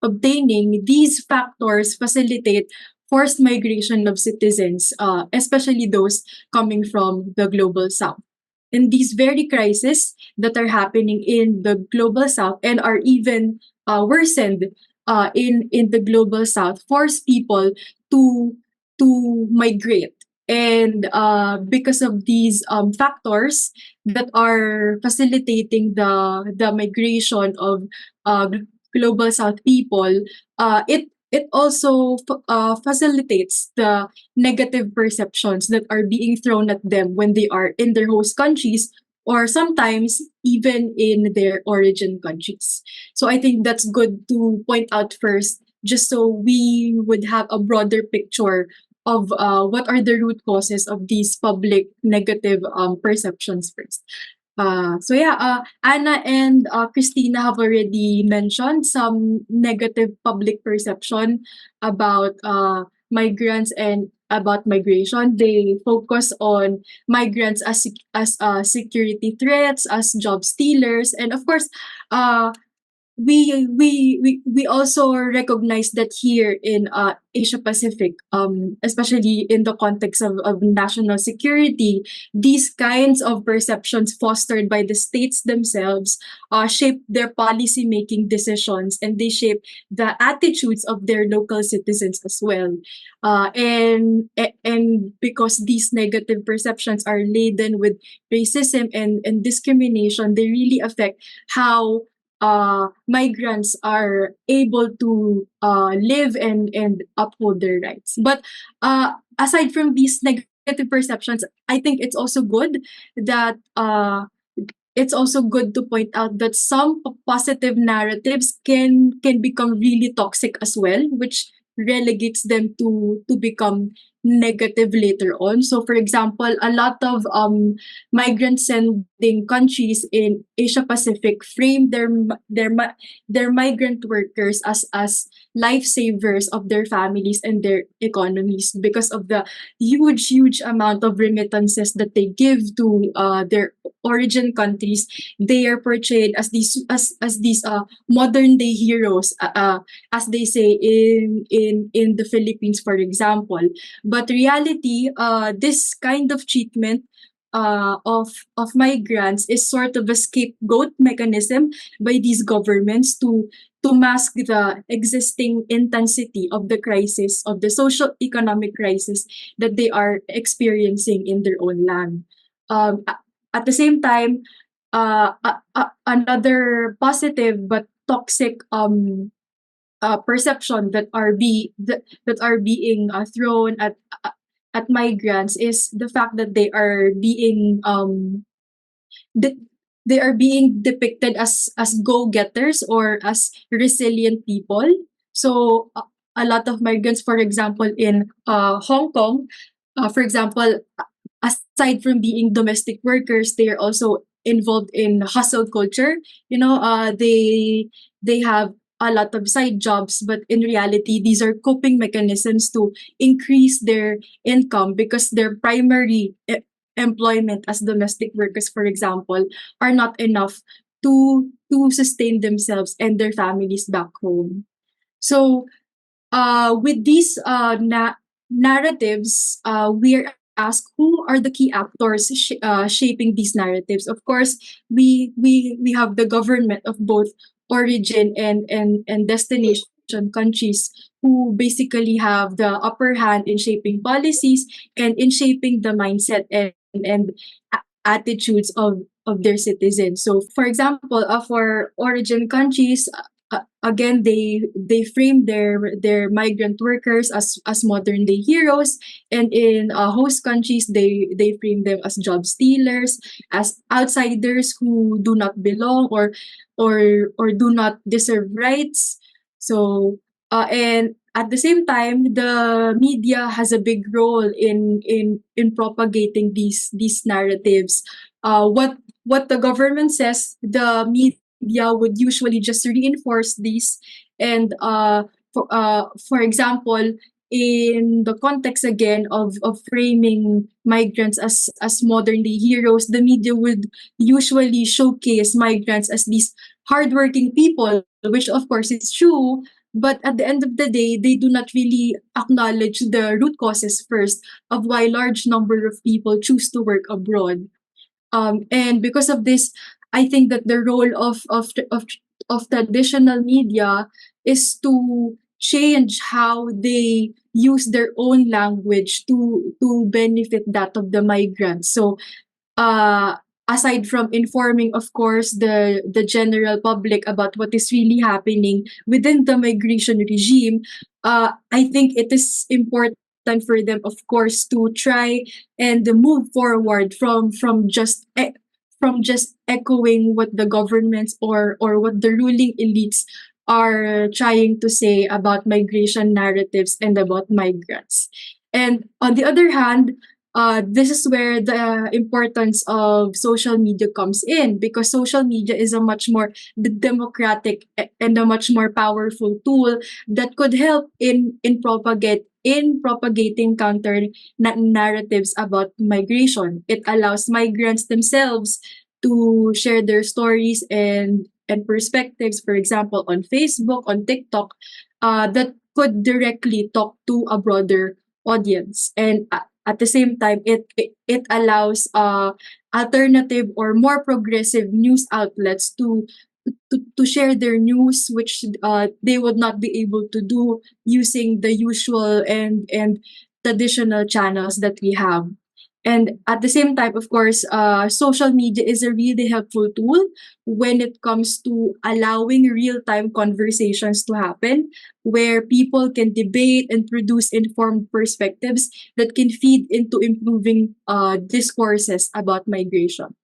obtaining, these factors facilitate forced migration of citizens, especially those coming from the global south. And these very crises that are happening in the global south and are even worsened in the global south force people to migrate. And because of these factors that are facilitating the migration of global south people, it also facilitates the negative perceptions that are being thrown at them when they are in their host countries, or sometimes even in their origin countries. So I think that's good to point out first, just so we would have a broader picture of what are the root causes of these public negative perceptions first. Anna and Christina have already mentioned some negative public perception about migrants and about migration. They focus on migrants as security threats, as job stealers, and of course, we also recognize that here in Asia Pacific, especially in the context of national security, these kinds of perceptions fostered by the states themselves shape their policy making decisions, and they shape the attitudes of their local citizens as well. And because these negative perceptions are laden with racism and discrimination, they really affect how migrants are able to live and uphold their rights. But aside from these negative perceptions, I think it's also good that to point out that some positive narratives can become really toxic as well, which relegates them to become negative later on. So for example, a lot of migrant sending countries in Asia Pacific frame their migrant workers as lifesavers of their families and their economies because of the huge amount of remittances that they give to their origin countries. They are portrayed as these modern day heroes, as they say in the Philippines, for example. But reality, this kind of treatment of migrants is sort of a scapegoat mechanism by these governments to mask the existing intensity of the crisis, of the social economic crisis that they are experiencing in their own land. At the same time, another positive but toxic perception that are being thrown at migrants is the fact that they are being depicted as go-getters or as resilient people. So a lot of migrants, for example, in Hong Kong, for example, aside from being domestic workers, they are also involved in hustle culture. They have a lot of side jobs, but in reality, these are coping mechanisms to increase their income because their primary employment as domestic workers, for example, are not enough to sustain themselves and their families back home. So, with these narratives, we are asked who are the key actors shaping these narratives. Of course, we have the government of both origin and destination countries who basically have the upper hand in shaping policies and in shaping the mindset and attitudes of their citizens. So, for example, for origin countries, again, they frame their migrant workers as modern day heroes, and in host countries, they frame them as job stealers, as outsiders who do not belong or do not deserve rights. So, and at the same time, the media has a big role in propagating these narratives. What the government says, the media would usually just reinforce these. And for example, in the context again of framing migrants as modern day heroes, the media would usually showcase migrants as these hardworking people, which of course is true. But at the end of the day, they do not really acknowledge the root causes first of why large number of people choose to work abroad. And because of this, I think that the role of traditional media is to change how they use their own language to benefit that of the migrants. So aside from informing, of course, the general public about what is really happening within the migration regime, I think it is important for them, of course, to try and move forward from just echoing what the governments or what the ruling elites are trying to say about migration narratives and about migrants. And on the other hand, this is where the importance of social media comes in, because social media is a much more democratic and a much more powerful tool that could help in propagating counter narratives about migration. It allows migrants themselves to share their stories and perspectives, for example, on Facebook, on TikTok, that could directly talk to a broader audience. And at the same time, it allows alternative or more progressive news outlets to share their news, which they would not be able to do using the usual and traditional channels that we have. And at the same time, of course, social media is a really helpful tool when it comes to allowing real-time conversations to happen, where people can debate and produce informed perspectives that can feed into improving discourses about migration.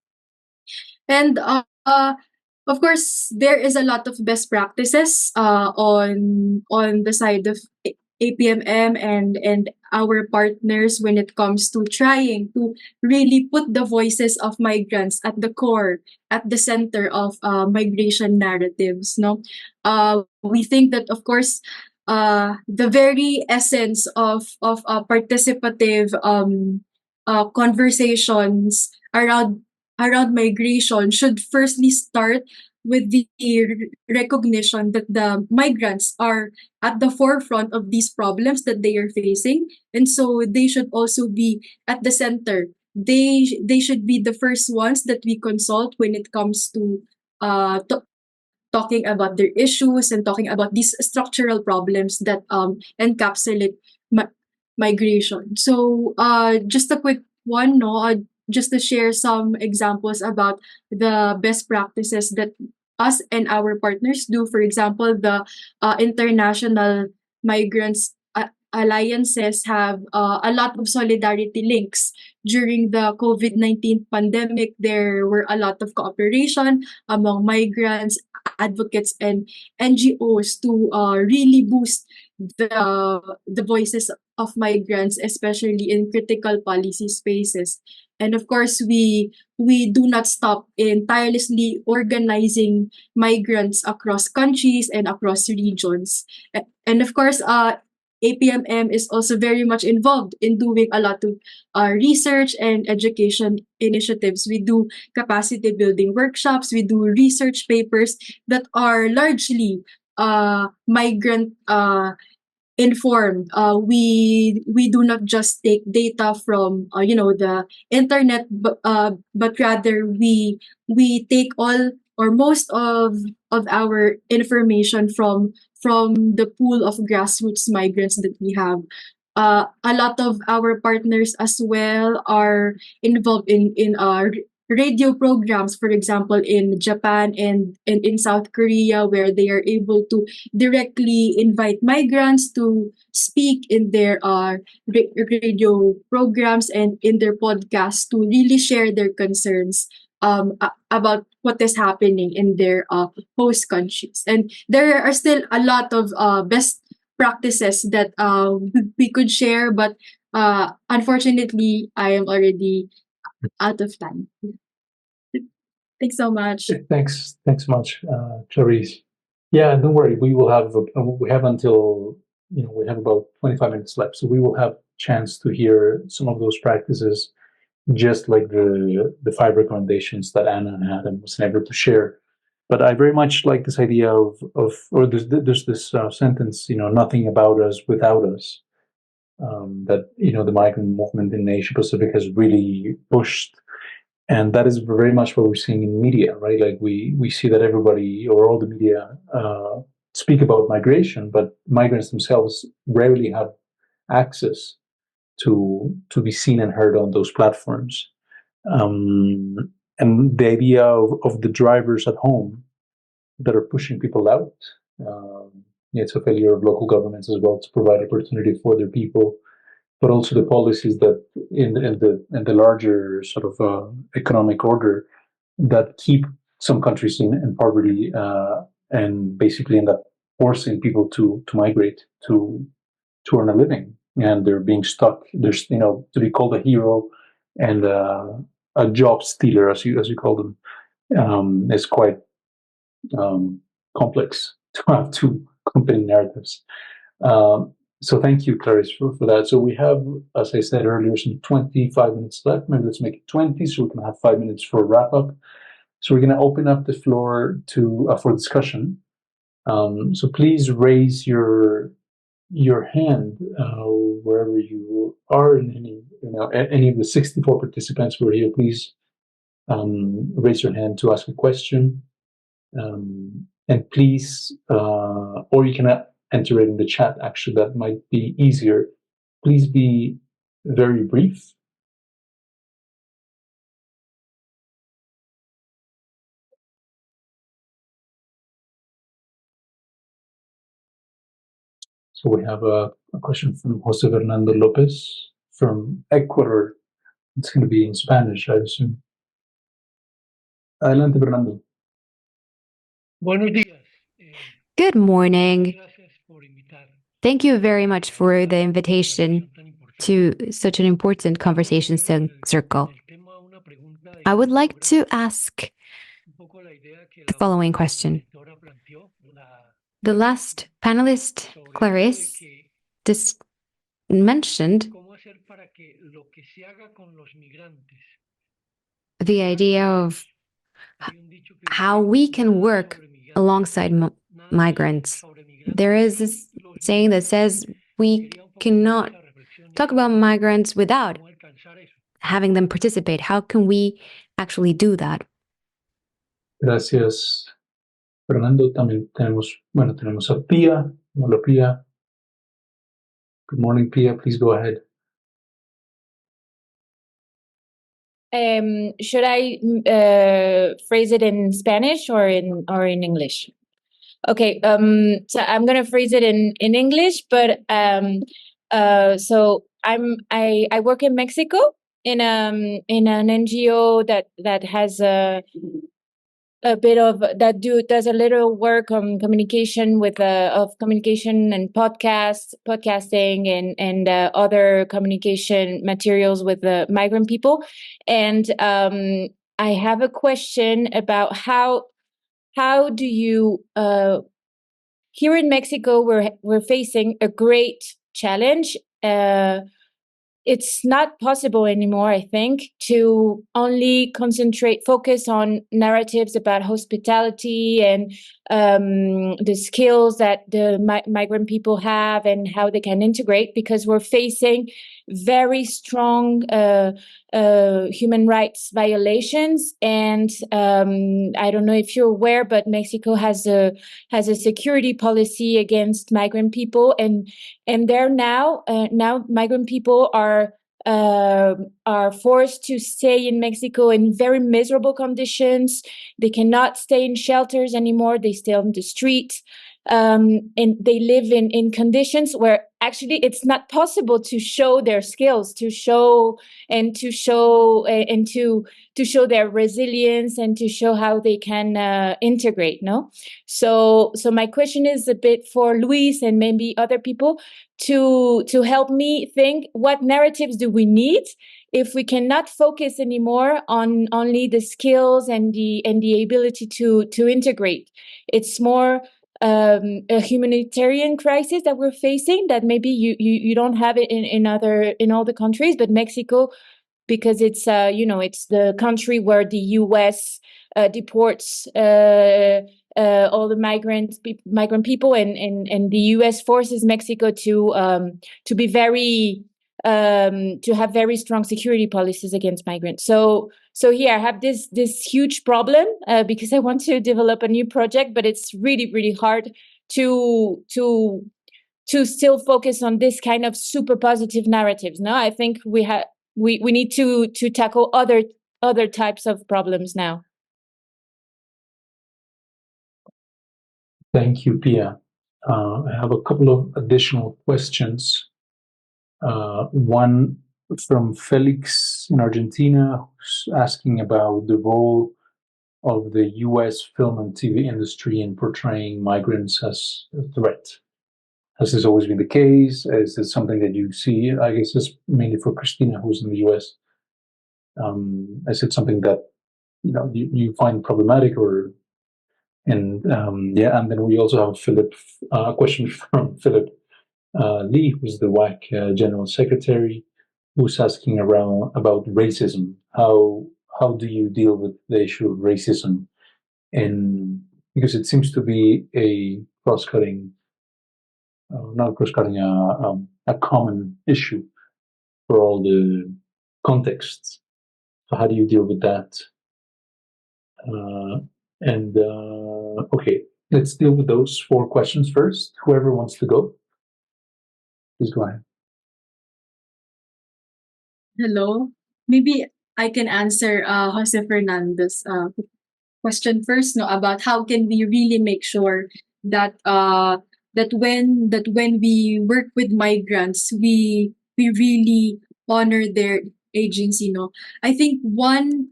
And of course, there is a lot of best practices on the side of APMM and our partners when it comes to trying to really put the voices of migrants at the core, at the center of migration narratives. No, we think that, of course, the very essence of participative conversations around migration should firstly start with the recognition that the migrants are at the forefront of these problems that they are facing, and so they should also be at the center. They should be the first ones that we consult when it comes to talking about their issues and talking about these structural problems that encapsulate migration. So just a quick one, no, just to share some examples about the best practices that us and our partners do. For example, the international migrants alliances have a lot of solidarity links. During the COVID-19 pandemic, there were a lot of cooperation among migrants, advocates, and NGOs to really boost the voices of migrants, especially in critical policy spaces. And of course, we do not stop in tirelessly organizing migrants across countries and across regions. And of course, APMM is also very much involved in doing a lot of research and education initiatives. We do capacity building workshops, we do research papers that are largely migrant informed. We do not just take data from the internet, but rather we take all or most of our information from the pool of grassroots migrants that we have. A lot of our partners as well are involved in radio programs, for example, in Japan and in South Korea, where they are able to directly invite migrants to speak in their radio programs and in their podcasts to really share their concerns about what is happening in their host countries. And there are still a lot of best practices that we could share, but unfortunately, I am already out of time. Thanks so much. Thanks much, Clarice. Yeah, don't worry. We will have until we have about 25 minutes left, so we will have chance to hear some of those practices, just like the 5 recommendations that Anna had and was able to share. But I very much like this idea of or there's this sentence, nothing about us without us. That the migrant movement in Asia Pacific has really pushed, and that is very much what we're seeing in media, right? Like we see that everybody or all the media speak about migration, but migrants themselves rarely have access to be seen and heard on those platforms. and the idea of the drivers at home that are pushing people out. It's a failure of local governments as well to provide opportunity for their people, but also the policies that in the larger sort of economic order that keep some countries in poverty and basically end up forcing people to migrate to earn a living, and they're being stuck. There's to be called a hero and a job stealer, as you call them, is quite complex to have two competing narratives. So thank you, Clarice, for that. So we have, as I said earlier, some 25 minutes left. Maybe let's make it 20 so we can have 5 minutes for a wrap up. So we're going to open up the floor to for discussion. So please raise your hand wherever you are in any of the 64 participants who are here. Please raise your hand to ask a question. And please, or you can enter it in the chat, actually, that might be easier. Please be very brief. So we have a question from Jose Fernando Lopez from Ecuador. It's going to be in Spanish, I assume. Adelante, Fernando. Buenos días. Good morning. Thank you very much for the invitation to such an important conversation circle. I would like to ask the following question. The last panelist, Clarice, mentioned the idea of how we can work alongside migrants. There is this saying that says we cannot talk about migrants without having them participate. How can we actually do that? Gracias, Fernando. También tenemos a Pia. Hola, Pia. Good morning, Pia. Please go ahead. Should I phrase it in Spanish or in English? Okay, so I'm gonna phrase it in English, but so I work in Mexico in an NGO that has a bit of does a little work on communication with of communication and podcasting and other communication materials with the migrant people, and I have a question about how do you here in Mexico we're facing a great challenge. It's not possible anymore, I think, to only focus on narratives about hospitality and the skills that the migrant people have and how they can integrate, because we're facing very strong human rights violations. And I don't know if you're aware, but Mexico has a security policy against migrant people, and they're now migrant people are forced to stay in Mexico in very miserable conditions. They cannot stay in shelters anymore. They stay on the street. And they live in conditions where actually it's not possible to show their skills, to show their resilience and to show how they can integrate. No, so my question is a bit for Luis and maybe other people to help me think, what narratives do we need if we cannot focus anymore on only the skills and the ability to integrate? It's more a humanitarian crisis that we're facing that maybe you don't have it in all the countries, but Mexico, because it's it's the country where the US deports all the migrant people, and the US forces Mexico to be very to have very strong security policies against migrants. So here I have this huge problem because I want to develop a new project, but it's really, really hard to still focus on this kind of super positive narratives. No, I think we need to tackle other other types of problems now? Thank you, Pia. I have a couple of additional questions. One from Felix in Argentina, who's asking about the role of the US film and TV industry in portraying migrants as a threat. Has this always been the case? Is this something that you see? I guess it's mainly for Christina, who's in the US. Is it something that you find problematic, or and then we also have Philip, a question from Philip Lee, who's the WACC General Secretary, who's asking about racism. How do you deal with the issue of racism? And because it seems to be a cross-cutting, not cross-cutting, a common issue for all the contexts. So how do you deal with that? Okay, let's deal with those 4 questions first. Whoever wants to go, please go ahead. Hello. Maybe I can answer Jose Fernando's question first, about how can we really make sure that when we work with migrants, we really honor their agency. I think one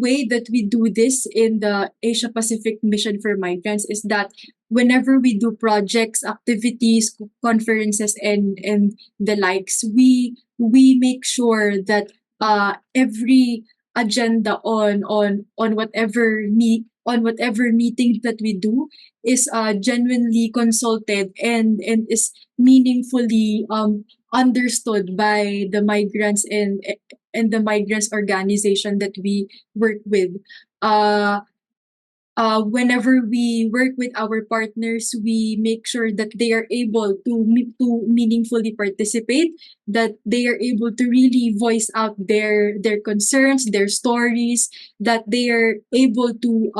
way that we do this in the Asia Pacific Mission for Migrants is that whenever we do projects, activities, conferences, and the likes, we make sure that every agenda on whatever meeting that we do is genuinely consulted and is meaningfully understood by the migrants and the migrants organization that we work with. Whenever we work with our partners, we make sure that they are able to meaningfully participate, that they are able to really voice out their concerns, their stories, that they are able to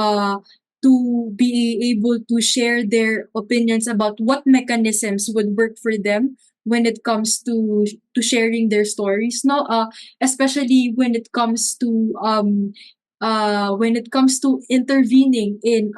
be able to share their opinions about what mechanisms would work for them when it comes to sharing their stories. Especially when it comes to intervening in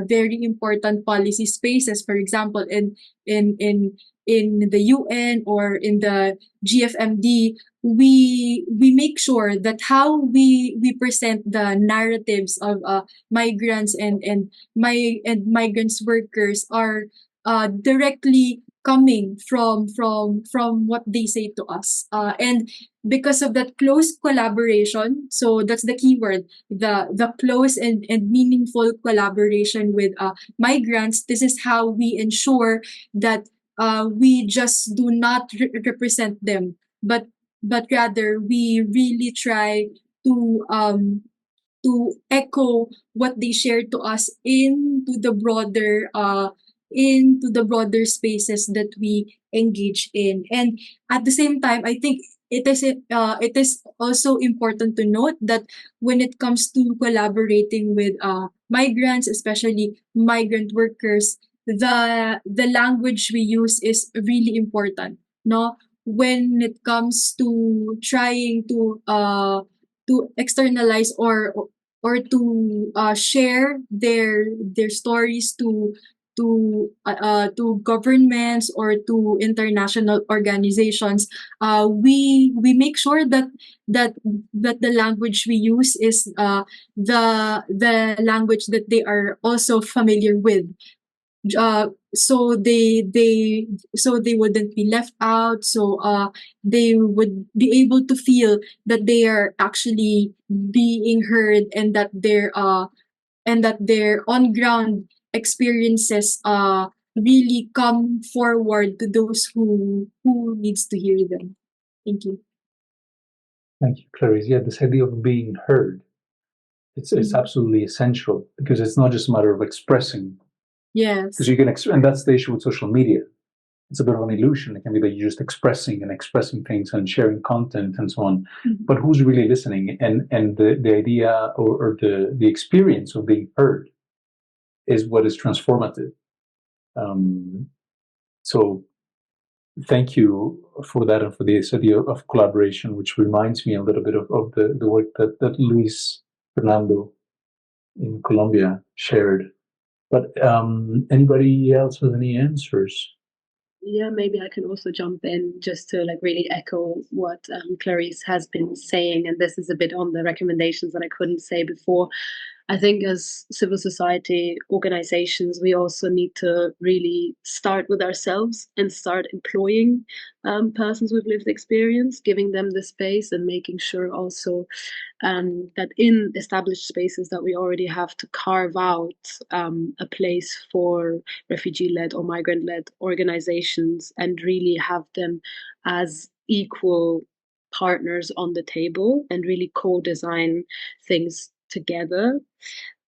very important policy spaces, for example, in the UN or in the GFMD, we make sure that how we present the narratives of migrants and migrants workers are directly coming from what they say to us, and because of that close collaboration, so that's the key word, the close and meaningful collaboration with migrants. This is how we ensure that we just do not represent them, but rather we really try to echo what they shared to us into the broader spaces that we engage in. And at the same time, I think it is also important to note that when it comes to collaborating with migrants, especially migrant workers, the language we use is really important. When it comes to trying to externalize or to share their stories to governments or to international organizations, we make sure that the language we use is the language that they are also familiar with, so they wouldn't be left out, so they would be able to feel that they are actually being heard, and that their on ground experiences really come forward to those who needs to hear them. Thank you. Thank you, Clarice. Yeah, this idea of being heard, it's absolutely essential, because it's not just a matter of expressing. Yes. Because you can, and that's the issue with social media. It's a bit of an illusion. It can be that you're just expressing things and sharing content and so on. But who's really listening? And the idea or the experience of being heard is what is transformative. So thank you for that and for this idea of collaboration, which reminds me a little bit of the work that Luis Fernando in Colombia shared. But anybody else with any answers? Yeah, maybe I can also jump in just to like really echo what Clarice has been saying, and this is a bit on the recommendations that I couldn't say before. I think as civil society organizations, we also need to really start with ourselves and start employing persons with lived experience, giving them the space and making sure also that in established spaces that we already have to carve out a place for refugee-led or migrant-led organizations and really have them as equal partners on the table and really co-design things together.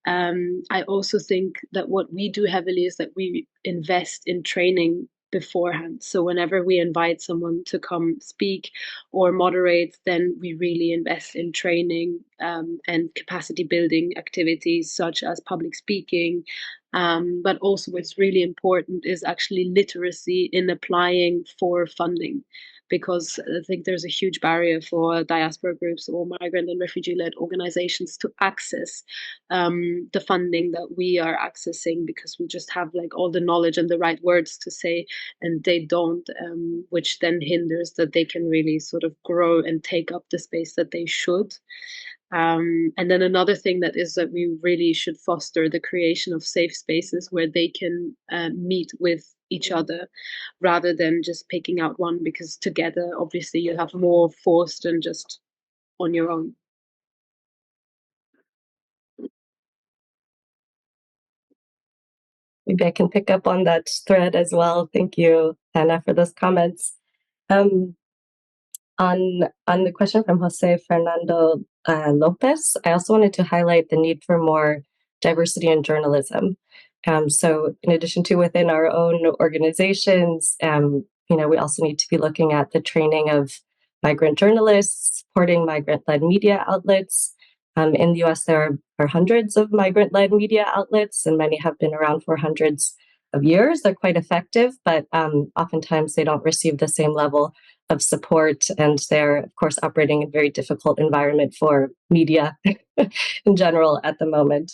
I also think that what we do heavily is that we invest in training beforehand. So whenever we invite someone to come speak or moderate, then we really invest in training and capacity building activities such as public speaking. But also what's really important is actually literacy in applying for funding, because I think there's a huge barrier for diaspora groups or migrant and refugee-led organizations to access the funding that we are accessing, because we just have like all the knowledge and the right words to say, and they don't, which then hinders that they can really sort of grow and take up the space that they should. And then another thing that is that we really should foster the creation of safe spaces where they can meet with each other rather than just picking out one, because together obviously you have more force than just on your own. Maybe I can pick up on that thread as well. Thank you, Hannah, for those comments. On the question from Jose Fernando Lopez, I also wanted to highlight the need for more diversity in journalism. So in addition to within our own organizations, we also need to be looking at the training of migrant journalists, supporting migrant-led media outlets. In the US, there are hundreds of migrant-led media outlets, and many have been around for hundreds of years. They're quite effective, but oftentimes they don't receive the same level of support, and they're, of course, operating in a very difficult environment for media in general at the moment.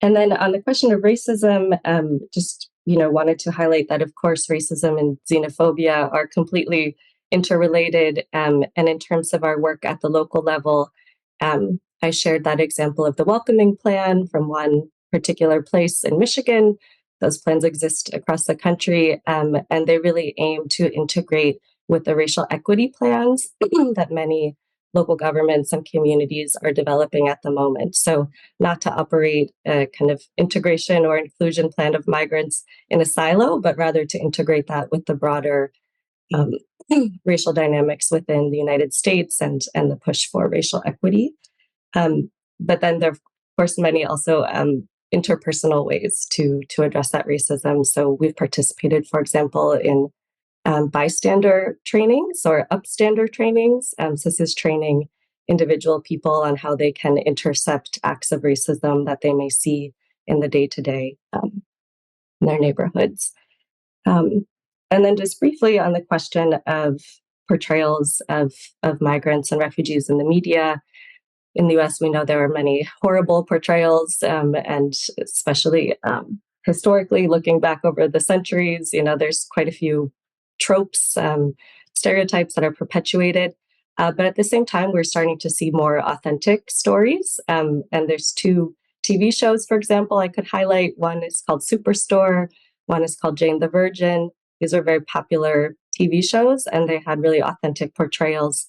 And then on the question of racism, wanted to highlight that, of course, racism and xenophobia are completely interrelated. And in terms of our work at the local level, I shared that example of the welcoming plan from one particular place in Michigan. Those plans exist across the country, and they really aim to integrate with the racial equity plans that many local governments and communities are developing at the moment. So not to operate a kind of integration or inclusion plan of migrants in a silo, but rather to integrate that with the broader racial dynamics within the United States and the push for racial equity. But then there are, of course, many also interpersonal ways to address that racism. So we've participated, for example, in bystander trainings or upstander trainings. So this is training individual people on how they can intercept acts of racism that they may see in the day-to-day in their neighborhoods. And then just briefly on the question of portrayals of migrants and refugees in the media. In the US, we know there are many horrible portrayals, and especially historically, looking back over the centuries, there's quite a few tropes, stereotypes that are perpetuated. But at the same time, we're starting to see more authentic stories. And there's two TV shows, for example, I could highlight. One is called Superstore. One is called Jane the Virgin. These are very popular TV shows, and they had really authentic portrayals.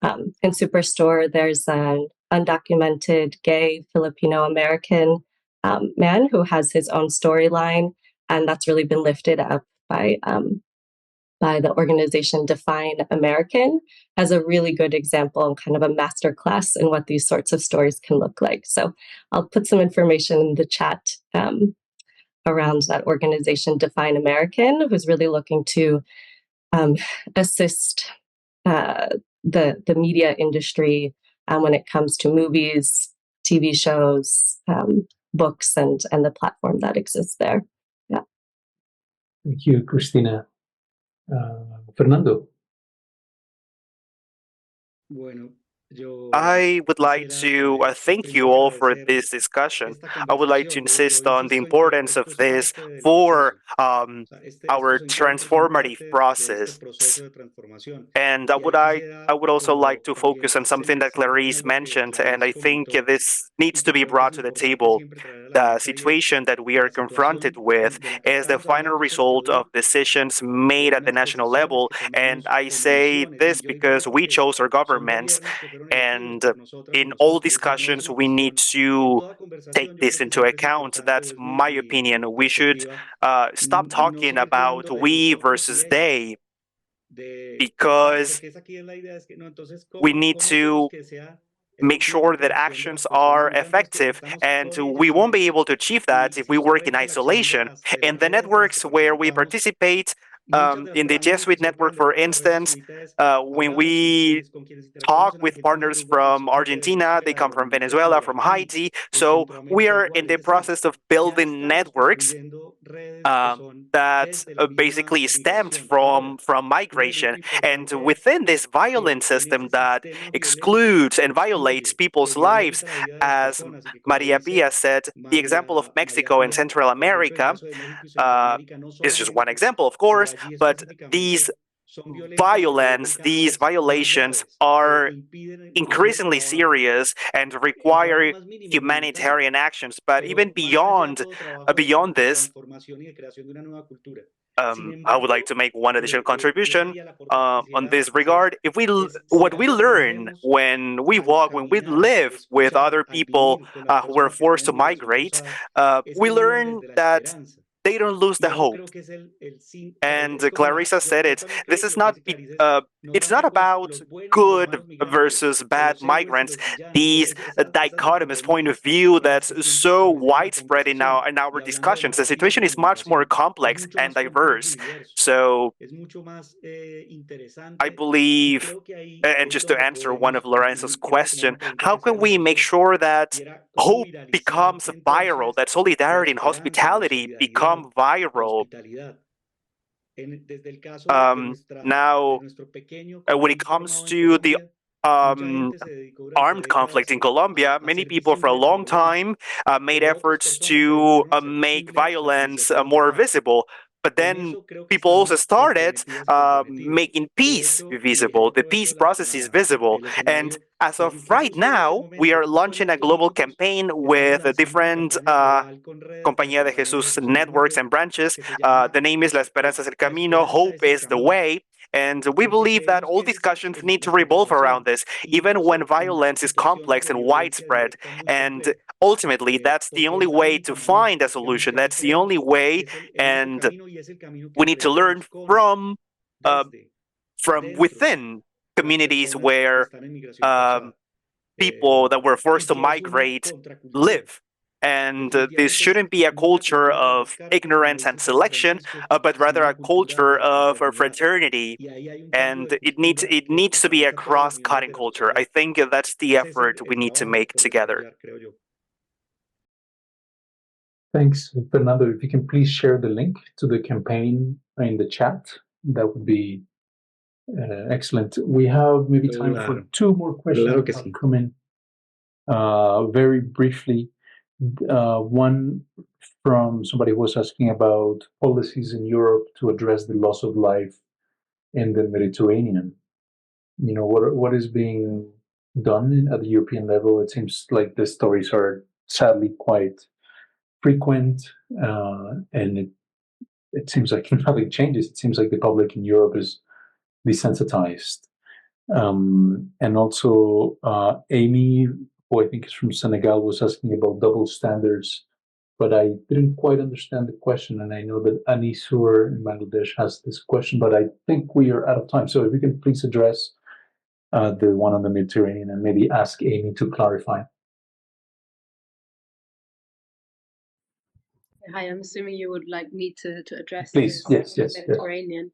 In Superstore, there's an undocumented gay Filipino-American man who has his own storyline, and that's really been lifted up by the organization Define American as a really good example and kind of a masterclass in what these sorts of stories can look like. So I'll put some information in the chat around that organization Define American, who's really looking to assist the media industry when it comes to movies, TV shows, books, and the platform that exists there. Yeah. Thank you, Christina. Fernando. I would like to thank you all for this discussion. I would like to insist on the importance of this for our transformative process. And I would also like to focus on something that Clarice mentioned, and I think this needs to be brought to the table. The situation that we are confronted with is the final result of decisions made at the national level. And I say this because we chose our governments, and in all discussions, we need to take this into account. That's my opinion. We should stop talking about we versus they, because we need to make sure that actions are effective, and we won't be able to achieve that if we work in isolation. In the networks where we participate, in the Jesuit network, for instance, when we talk with partners from Argentina, they come from Venezuela, from Haiti, so we are in the process of building networks that basically stemmed from migration. And within this violent system that excludes and violates people's lives, as Maria Pia said, the example of Mexico and Central America is just one example, of course, but these violations are increasingly serious and require humanitarian actions. But even beyond this, I would like to make one additional contribution on this regard. What we learn when we walk, when we live with other people who were forced to migrate, we learn that they don't lose the hope. And Clarissa said it. This is not. It's not about good versus bad migrants. These dichotomous point of view that's so widespread in our discussions. The situation is much more complex and diverse. So I believe, and just to answer one of Lorenzo's question, how can we make sure that hope becomes viral, that solidarity and hospitality become viral? Now, when it comes to the armed conflict in Colombia, many people for a long time made efforts to make violence more visible. But then people also started making peace visible. The peace process is visible. And as of right now, we are launching a global campaign with different Compañía de Jesús networks and branches. The name is La Esperanza es el Camino, Hope is the Way. And we believe that all discussions need to revolve around this, even when violence is complex and widespread. And ultimately, that's the only way to find a solution. That's the only way. And we need to learn from within communities where people that were forced to migrate live. And this shouldn't be a culture of ignorance and selection, but rather a culture of fraternity. And it needs to be a cross-cutting culture. I think that's the effort we need to make together. Thanks, Fernando. If you can please share the link to the campaign in the chat, that would be excellent. We have maybe time for two more questions that have come in very briefly. One from somebody who was asking about policies in Europe to address the loss of life in the Mediterranean. You know, what is being done at the European level? It seems like the stories are sadly quite frequent, and it seems like nothing changes. It seems like the public in Europe is desensitized. And also, Amy, who I think is from Senegal, was asking about double standards, but I didn't quite understand the question. And I know that Anisur in Bangladesh has this question, but I think we are out of time. So if you can please address the one on the Mediterranean and maybe ask Amy to clarify. Hi, I'm assuming you would like me to address Please, this yes. Mediterranean.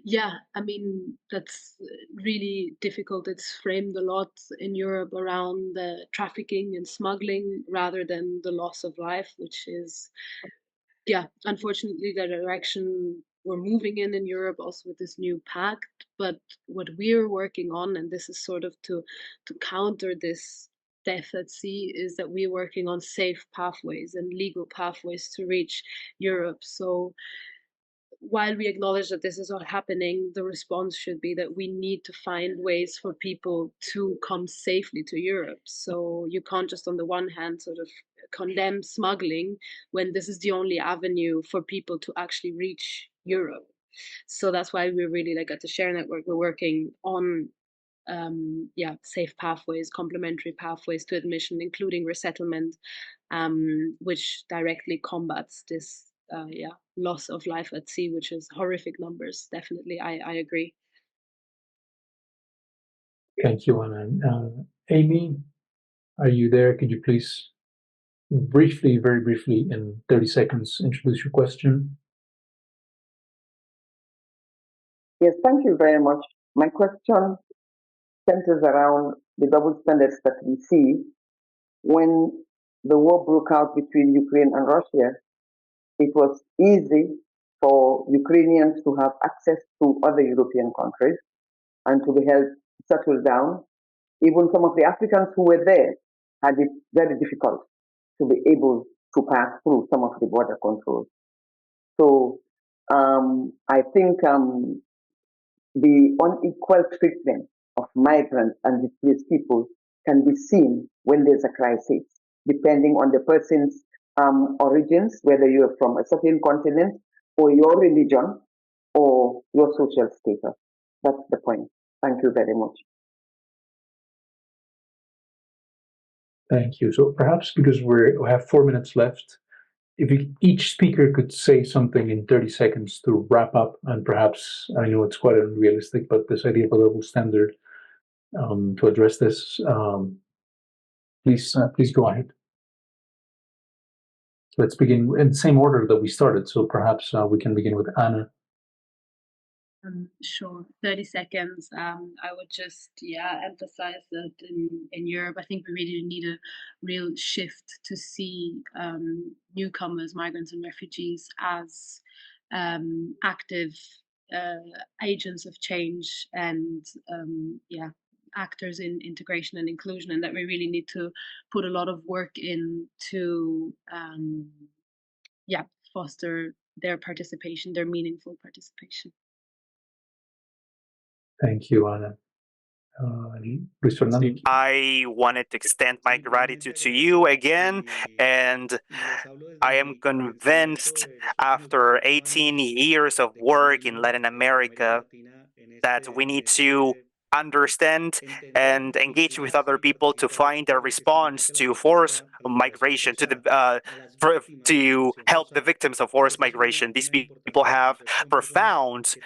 Yeah, I mean, that's really difficult. It's framed a lot in Europe around the trafficking and smuggling rather than the loss of life, which is, yeah, unfortunately the direction we're moving in Europe also with this new pact. But what we're working on, and this is sort of to counter this death at sea, is that we're working on safe pathways and legal pathways to reach Europe. So while we acknowledge that this is all happening, the response should be that we need to find ways for people to come safely to Europe. So you can't just, on the one hand, sort of condemn smuggling when this is the only avenue for people to actually reach Europe. So that's why we're really, like, at the Share Network, we're working on safe pathways, complementary pathways to admission, including resettlement, which directly combats this loss of life at sea, which is horrific numbers. Definitely, I agree. Thank you, Anna. Amy, are you there? Could you please briefly, very briefly, in 30 seconds, introduce your question? Yes, thank you very much. My question centers around the double standards that we see. When the war broke out between Ukraine and Russia, it was easy for Ukrainians to have access to other European countries and to be helped settle down. Even some of the Africans who were there had it very difficult to be able to pass through some of the border controls. So I think the unequal treatment of migrants and displaced people can be seen when there's a crisis, depending on the person's origins, whether you're from a certain continent or your religion or your social status. That's the point. Thank you very much. Thank you. So perhaps because we have 4 minutes left, if each speaker could say something in 30 seconds to wrap up, and perhaps, I know it's quite unrealistic, but this idea of a double standard to address this, please go ahead. Let's begin in the same order that we started. So perhaps we can begin with Anna. Sure, 30 seconds. I would just emphasize that in Europe, I think we really need a real shift to see newcomers, migrants and refugees as active agents of change and actors in integration and inclusion, and that we really need to put a lot of work in to foster their participation, their meaningful participation. Thank you, Anna. Luis Fernando. I wanted to extend my gratitude to you again, and I am convinced after 18 years of work in Latin America that we need to understand and engage with other people to find a response to forced migration, to help the victims of forced migration. These people have profound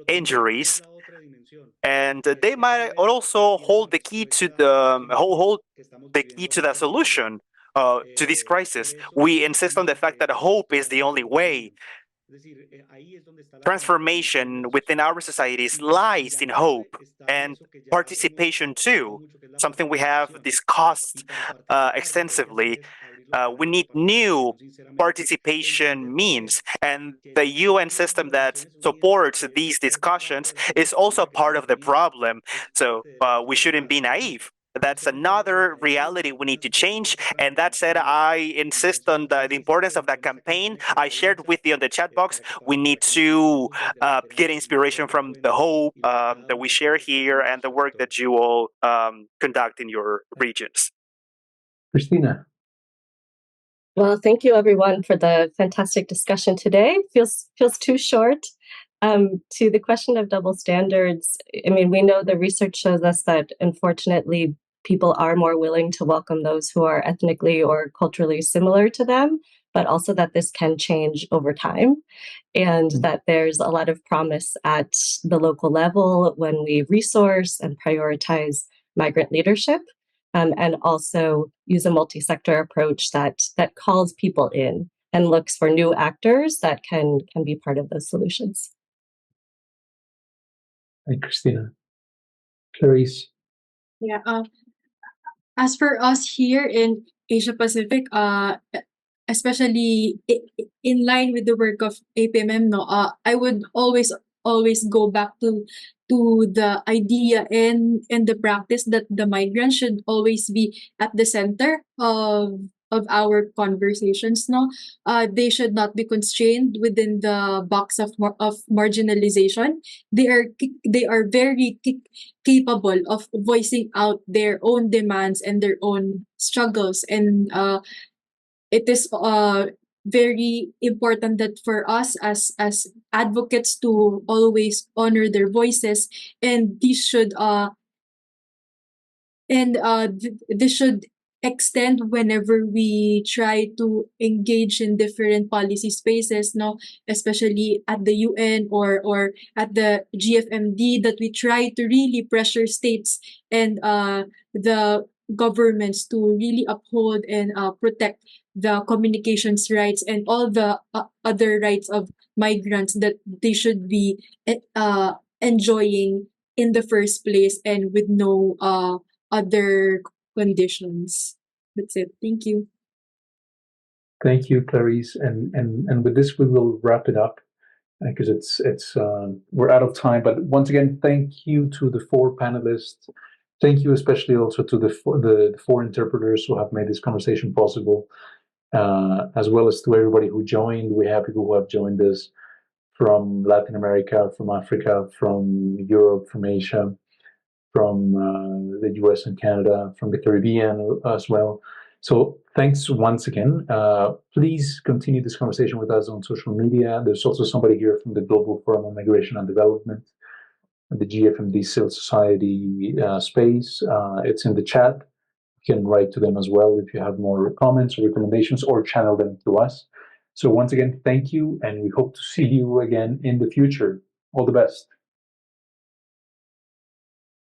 injuries, and they might also hold the key to the solution to this crisis. We insist on the fact that hope is the only way. Transformation within our societies lies in hope and participation too, something we have discussed extensively. We need new participation means, and the UN system that supports these discussions is also part of the problem. So we shouldn't be naive. That's another reality we need to change. And that said, I insist on the importance of that campaign. I shared with you on the chat box. We need to get inspiration from the hope that we share here and the work that you all conduct in your regions. Christina. Well, thank you everyone for the fantastic discussion today. Feels too short. To the question of double standards, I mean, we know the research shows us that unfortunately people are more willing to welcome those who are ethnically or culturally similar to them, but also that this can change over time, and that there's a lot of promise at the local level when we resource and prioritize migrant leadership, and also use a multi-sector approach that calls people in and looks for new actors that can be part of those solutions. Hi, Christina. Clarice. Yeah. As for us here in Asia Pacific, especially in line with the work of APMM, no, I would always go back to the idea and the practice that the migrants should always be at the center of our conversations. No, they should not be constrained within the box of marginalization. They are very capable of voicing out their own demands and their own struggles, and it is very important that for us as advocates to always honor their voices, and this should this should extend whenever we try to engage in different policy spaces, no, especially at the UN or at the GFMD, that we try to really pressure states and the governments to really uphold and protect the communications rights and all the other rights of migrants that they should be enjoying in the first place, and with no other conditions. That's it. Thank you. Thank you, Clarice. And with this, we will wrap it up because it's we're out of time. But once again, thank you to the 4 panelists. Thank you especially also to the four interpreters who have made this conversation possible, as well as to everybody who joined. We have people who have joined us from Latin America, from Africa, from Europe, from Asia, from the US and Canada, from the Caribbean as well. So thanks once again. Please continue this conversation with us on social media. There's also somebody here from the Global Forum on Migration and Development, the GFMD Civil Society space. It's in the chat. You can write to them as well if you have more comments or recommendations, or channel them to us. So once again, thank you, and we hope to see you again in the future. All the best.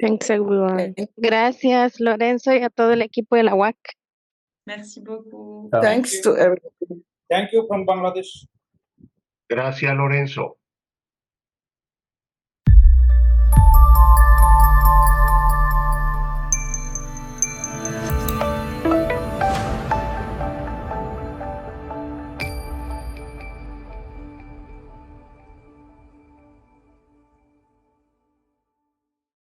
Thanks, everyone. Gracias, Lorenzo, y a todo el equipo de la WACC. Merci beaucoup. Thanks to everybody. Thank you from Bangladesh. Gracias, Lorenzo.